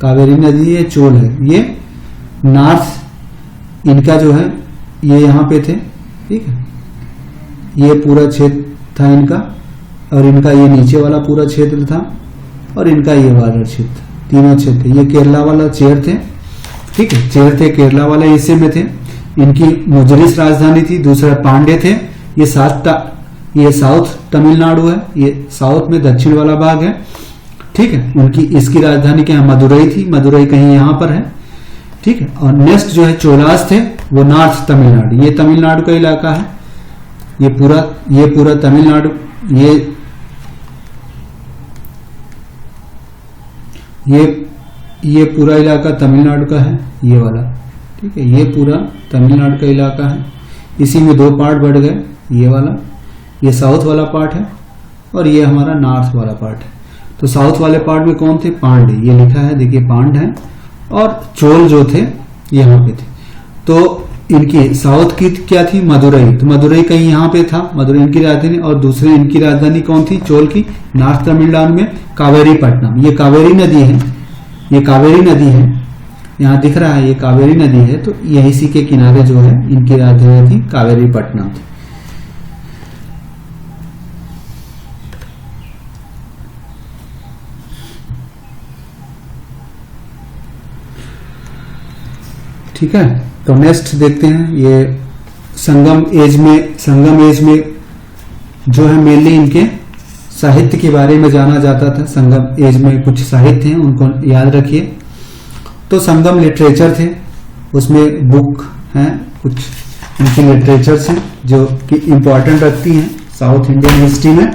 कावेरी नदी ये चोल है। ये नॉर्थ इनका जो है ये यहाँ पे थे, ठीक है, ये पूरा क्षेत्र था इनका, और इनका ये नीचे वाला पूरा क्षेत्र था, और इनका ये वाला क्षेत्र, तीनों क्षेत्र। ये केरला वाला चेर थे, ठीक है, चेर थे केरला वाले हिस्से में थे। इनकी मुजरिस राजधानी थी। दूसरा पांड्य थे, ये साउथ तमिलनाडु है, ये साउथ में दक्षिण वाला भाग है, ठीक है। उनकी इसकी राजधानी क्या है, मदुरई थी, मदुरई कहीं यहां पर है, ठीक है। और नेक्स्ट जो है चोलास थे, वो नॉर्थ तमिलनाडु, ये तमिलनाडु का इलाका है, ये पूरा तमिलनाडु, ये पूरा इलाका तमिलनाडु का है, ये वाला, ठीक है, ये पूरा तमिलनाडु का इलाका है। इसी में 2 पार्ट बढ़ गए, ये वाला, ये साउथ वाला पार्ट है, और ये हमारा नॉर्थ वाला पार्ट है। तो साउथ वाले पार्ट में कौन थे, पांड्य, ये लिखा है देखिए पांड है, और चोल जो थे यहाँ पे थे। तो इनकी साउथ की क्या थी, मदुरई, तो मदुरई कहीं यहाँ पे था, मदुरई इनकी राजधानी, और दूसरी इनकी राजधानी कौन थी, चोल की, नॉर्थ तमिलनाडु में कावेरी पट्टनम। ये कावेरी नदी है, ये कावेरी नदी है, यहाँ दिख रहा है ये कावेरी नदी है, तो ये इसी के किनारे जो है इनकी राजधानी थी कावेरी पट्टनम थी। ठीक है, तो नेक्स्ट देखते हैं, ये संगम एज में जो है मेनली इनके साहित्य के बारे में जाना जाता था। संगम एज में कुछ साहित्य हैं, उनको याद रखिए। तो संगम लिटरेचर थे, उसमें बुक हैं कुछ इनकी लिटरेचर्स हैं जो कि इंपॉर्टेंट रखती हैं साउथ इंडियन हिस्ट्री में।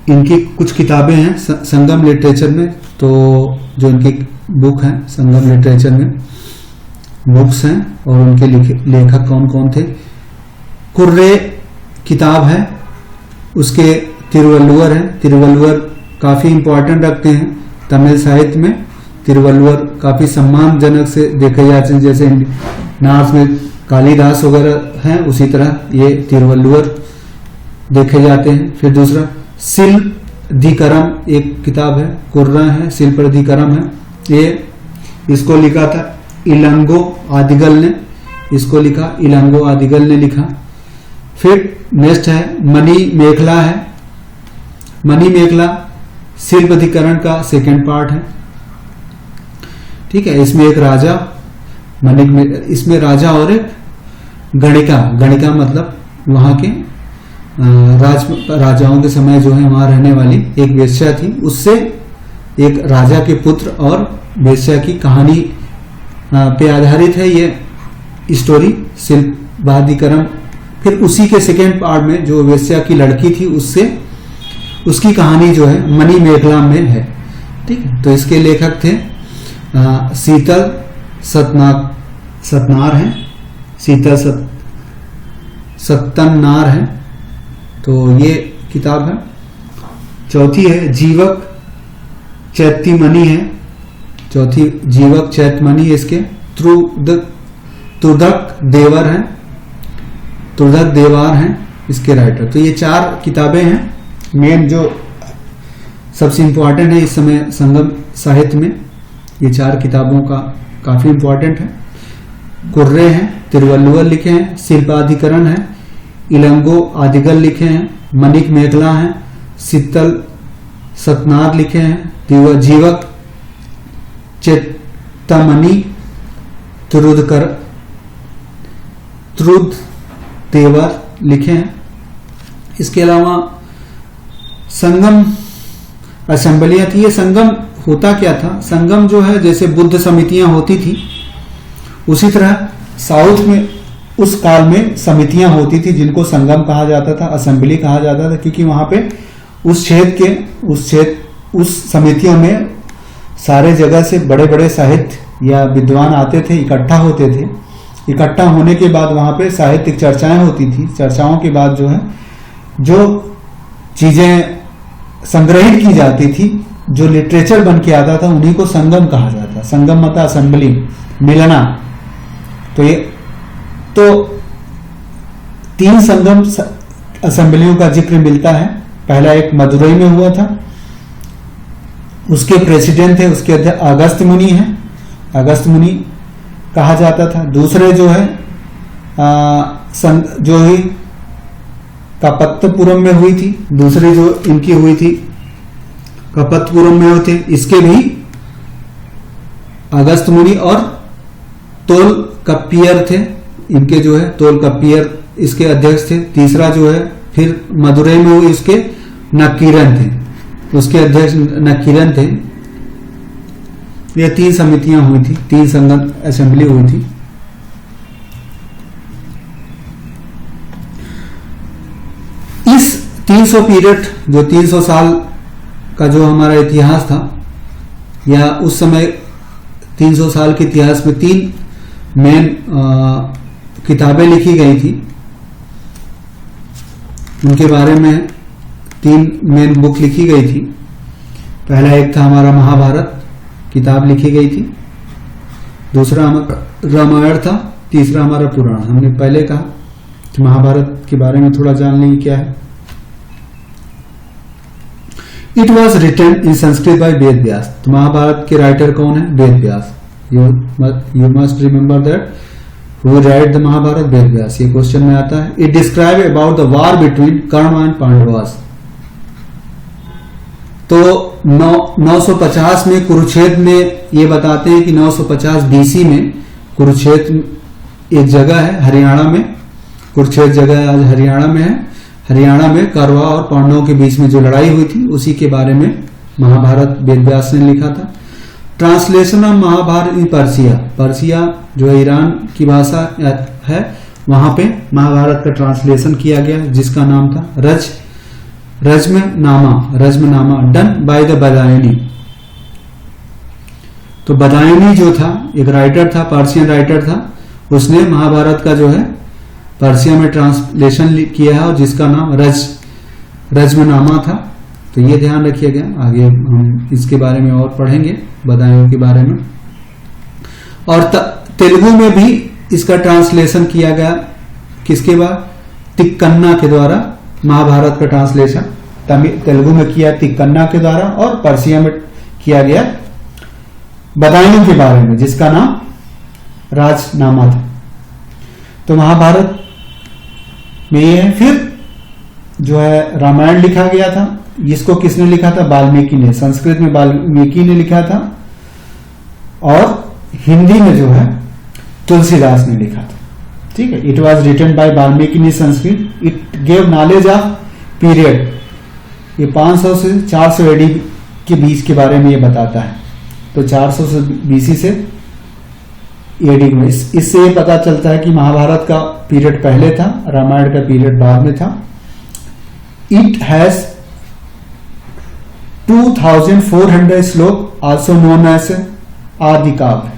इनकी कुछ किताबें हैं संगम लिटरेचर में, तो जो इनकी बुक है संगम लिटरेचर में बुक्स हैं, और उनके लेखक कौन कौन थे। कुर्रे किताब है, उसके तिरुवल्लुवर है, तिरुवल्लुवर काफी इंपॉर्टेंट रखते हैं तमिल साहित्य में। तिरुवल्लुवर काफी सम्मानजनक से देखे जाते हैं, जैसे नॉर्थ में कालिदास वगैरह हैं, उसी तरह ये तिरुवल्लुवर देखे जाते हैं। फिर दूसरा शिल्पाधिकरम एक किताब है, कुर्रा है, शिल्पाधिकरम है, ये इसको लिखा था इलंगो आदिगल ने, इसको लिखा इलंगो आदिगल ने लिखा। फिर नेक्स्ट है मणि मेखला है, मणि मेखला शिल्पाधिकरण का सेकंड पार्ट है। ठीक है, इसमें एक राजा इसमें राजा और एक गणिका, गणिका मतलब वहां के राजाओं के समय जो है वहां रहने वाली एक वेश्या थी, उससे एक राजा के पुत्र और वेश्या की कहानी पे आधारित है ये स्टोरी शिल्पाधिकरम। फिर उसी के सेकेंड पार्ट में जो वेश्या की लड़की थी उससे उसकी कहानी जो है मणि मेखला में है। ठीक है, तो इसके लेखक थे शीतल सतनार हैं, शीतल सत्तनार हैं, तो ये किताब है। चौथी है जीवक चैत्यमणि है, चौथी जीवक चैत्यमणि इसके। तुर्दक देवर हैं, तुर्दक देवार हैं इसके राइटर। तो ये चार किताबें हैं मेन जो सबसे इंपॉर्टेंट है इस समय संगम साहित्य में। ये चार किताबों का काफी इंपॉर्टेंट है। कुर्रे हैं, तिरुवल्लुवर लिखे हैं, शिल्पाधिकरण है, इलंगो आदिगल लिखे हैं, मणिक मेखला हैं, शीतल सतनार लिखे हैं, जीवक चेत्तमणि देवर लिखे हैं। इसके अलावा संगम असेंबलियां थी। ये संगम होता क्या था, संगम जो है जैसे बुद्ध समितियां होती थी उसी तरह साउथ में उस काल में समितियां होती थी जिनको संगम कहा जाता था, असेंबली कहा जाता था, क्योंकि वहां पे उस समितियों में सारे जगह से बड़े बड़े साहित्य या विद्वान आते थे, इकट्ठा होते थे। इकट्ठा होने के बाद वहां पे साहित्यिक चर्चाएं होती थी। चर्चाओं के बाद जो है जो चीजें संग्रहित की जाती थी, जो लिटरेचर बन के आता था, उन्हीं को संगम कहा जाता। संगम मतलब असेंबली, मिलना। तो 3 संगम असेंबलियों का जिक्र मिलता है। पहला एक मदुरई में हुआ था, उसके प्रेसिडेंट थे, उसके अध्यक्ष अगस्त मुनि है, अगस्त मुनि कहा जाता था। दूसरे जो है जो ही कपत्तपुरम में हुई थी, दूसरी जो इनकी हुई थी कपत्तपुरम में होते, इसके भी अगस्त मुनि और तोल कप्पियर थे, इनके जो है तोल कप्पियर इसके अध्यक्ष थे। तीसरा जो है फिर मदुरई में हुई, इसके नकीरन थे, उसके अध्यक्ष नकीरन थे। ये 3 समितियां हुई थी, 3 संगम असेंबली हुई थी। इस 300 पीरियड जो 300 साल का जो हमारा इतिहास था, या उस समय 300 साल के इतिहास में 3 मेन किताबें लिखी गई थी। उनके बारे में 3 मेन बुक लिखी गई थी। पहला एक था हमारा महाभारत किताब लिखी गई थी, दूसरा हमारा रामायण था, तीसरा हमारा पुराण। हमने पहले कहा कि महाभारत के बारे में थोड़ा जान लेंगे क्या है। It was written in Sanskrit by Ved Vyas. तो महाभारत के राइटर कौन है? Ved Vyas. You must remember that who write the Mahabharata? Ved Vyas. ये क्वेश्चन में आता है। It describe about the war between Karna and Pandavas. तो 950 में कुरुक्षेत्र में, ये बताते हैं कि 950 बीसी में कुरुक्षेत्र एक जगह है हरियाणा में, कुरुक्षेत्र जगह आज हरियाणा में है। हरियाणा में कौरवा और पांडवों के बीच में जो लड़ाई हुई थी उसी के बारे में महाभारत वेद व्यास ने लिखा था। Translation of Mahabharata in Persia. Persia जो है ईरान की भाषा है, वहां पे महाभारत का ट्रांसलेशन किया गया जिसका नाम था Razmnama done by the Badayuni. तो बदायनी जो था एक राइटर था, पर्शियन राइटर था, उसने महाभारत का जो है पर्सिया में ट्रांसलेशन किया है और जिसका नाम रज्मनामा था। तो ये ध्यान रखिएगा, आगे हम इसके बारे में और पढ़ेंगे, बदायूं के बारे में। और तेलुगु में भी इसका ट्रांसलेशन किया गया, किसके बाद? तिक्कन्ना के द्वारा महाभारत का ट्रांसलेशन तेलुगु में किया तिक्कन्ना के द्वारा, और पर्सिया में किया गया बदायूं के बारे में जिसका नाम राजनामा था। तो महाभारत में ये है। फिर जो है रामायण लिखा गया था, इसको किसने लिखा था? वाल्मीकि ने। संस्कृत में वाल्मीकि ने लिखा था और हिंदी में जो है तुलसीदास ने लिखा था। ठीक है। It was written by Valmiki in Sanskrit. It gave knowledge of period. ये 500 से 400 एडी के बीच के बारे में ये बताता है। तो 400 से बीसी से एडी में इससे ये पता चलता है कि महाभारत का पीरियड पहले था, रामायण का पीरियड बाद में था। इट हैज 2400 श्लोक आल्सो नोन एज आदि काव्य।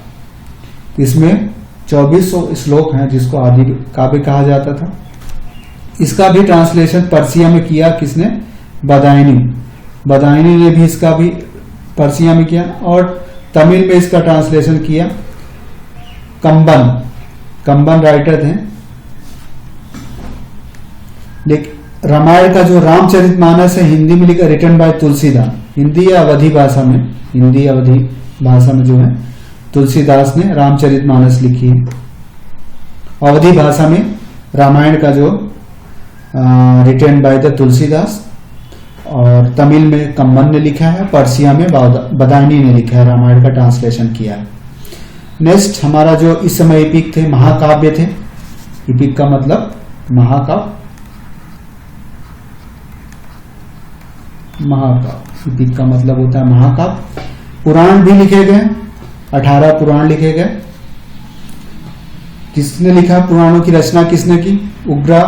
इसमें 2400 श्लोक हैं जिसको आदि काव्य कहा जाता था। इसका भी ट्रांसलेशन पर्सिया में किया किसने? बदायनी ने भी इसका भी पर्सिया में किया, और तमिल में इसका ट्रांसलेशन किया कंबन राइटर थे। लेकिन रामायण का जो रामचरितमानस है हिंदी में लिखा, रिटन बाय तुलसीदास। हिंदी या अवधी भाषा में जो है तुलसीदास ने रामचरितमानस लिखी है। अवधी भाषा में रामायण का जो रिटन बाय द तुलसीदास, और तमिल में कंबन ने लिखा है, पर्सिया में बदायनी ने लिखा है, रामायण का ट्रांसलेशन किया है। नेक्स्ट हमारा जो इस समय एपिक थे, महाकाव्य थे। एपिक का मतलब महाकाव्य, एपिक का मतलब होता है महाकाव्य। पुराण भी लिखे गए, 18 पुराण लिखे गए। किसने लिखा? पुराणों की रचना किसने की? उग्रा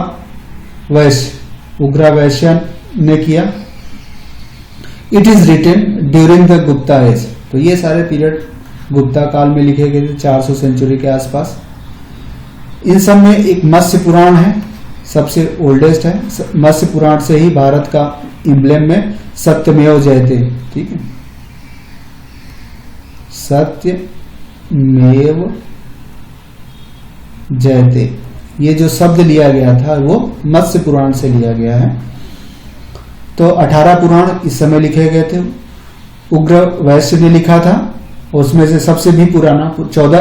वैश्य ने किया। It is written during the Gupta age. तो ये सारे पीरियड गुप्ता काल में लिखे गए थे, 400 सेंचुरी के आसपास। इन सब में एक मत्स्य पुराण है, सबसे ओल्डेस्ट है। मत्स्य पुराण से ही भारत का एम्ब्लेम में सत्यमेव जयते, ठीक है, सत्यमेव जयते, ये जो शब्द लिया गया था वो मत्स्य पुराण से लिया गया है। तो 18 पुराण इस समय लिखे गए थे, उग्र वैश्य ने लिखा था। उसमें से सबसे भी पुराना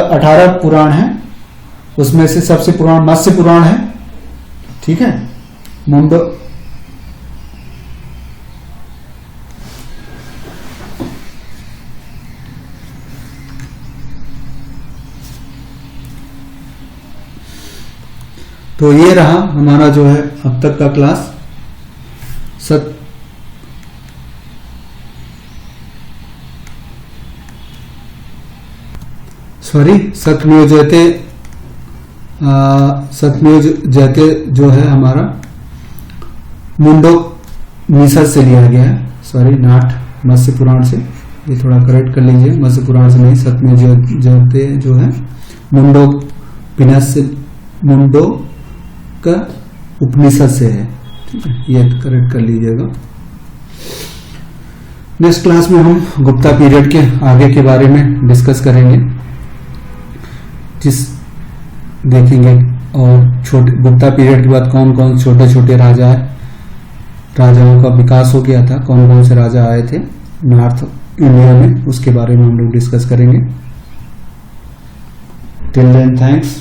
18 पुराण है, उसमें से सबसे पुराना मत्स्य पुराण है, ठीक है। मुंडो तो ये रहा हमारा जो है अब तक का क्लास। सत्यमेव जयते जो है हमारा मुंडोपनिषद से लिया गया है। सॉरी, नाट मत्स्य पुराण से, ये थोड़ा करेक्ट कर लीजिए, मत्स्य पुराण से नहीं, सत्यमेव जयते जो है मुंडो का उपनिषद से है, ठीक है, ये करेक्ट कर लीजिएगा। नेक्स्ट क्लास में हम गुप्ता पीरियड के आगे के बारे में डिस्कस करेंगे। जिस देखेंगे, और छोटे गुप्ता पीरियड के बाद कौन कौन छोटे छोटे राजाओं का विकास हो गया था, कौन कौन से राजा आए थे नॉर्थ इंडिया में, उसके बारे में हम लोग डिस्कस करेंगे। Till then thanks.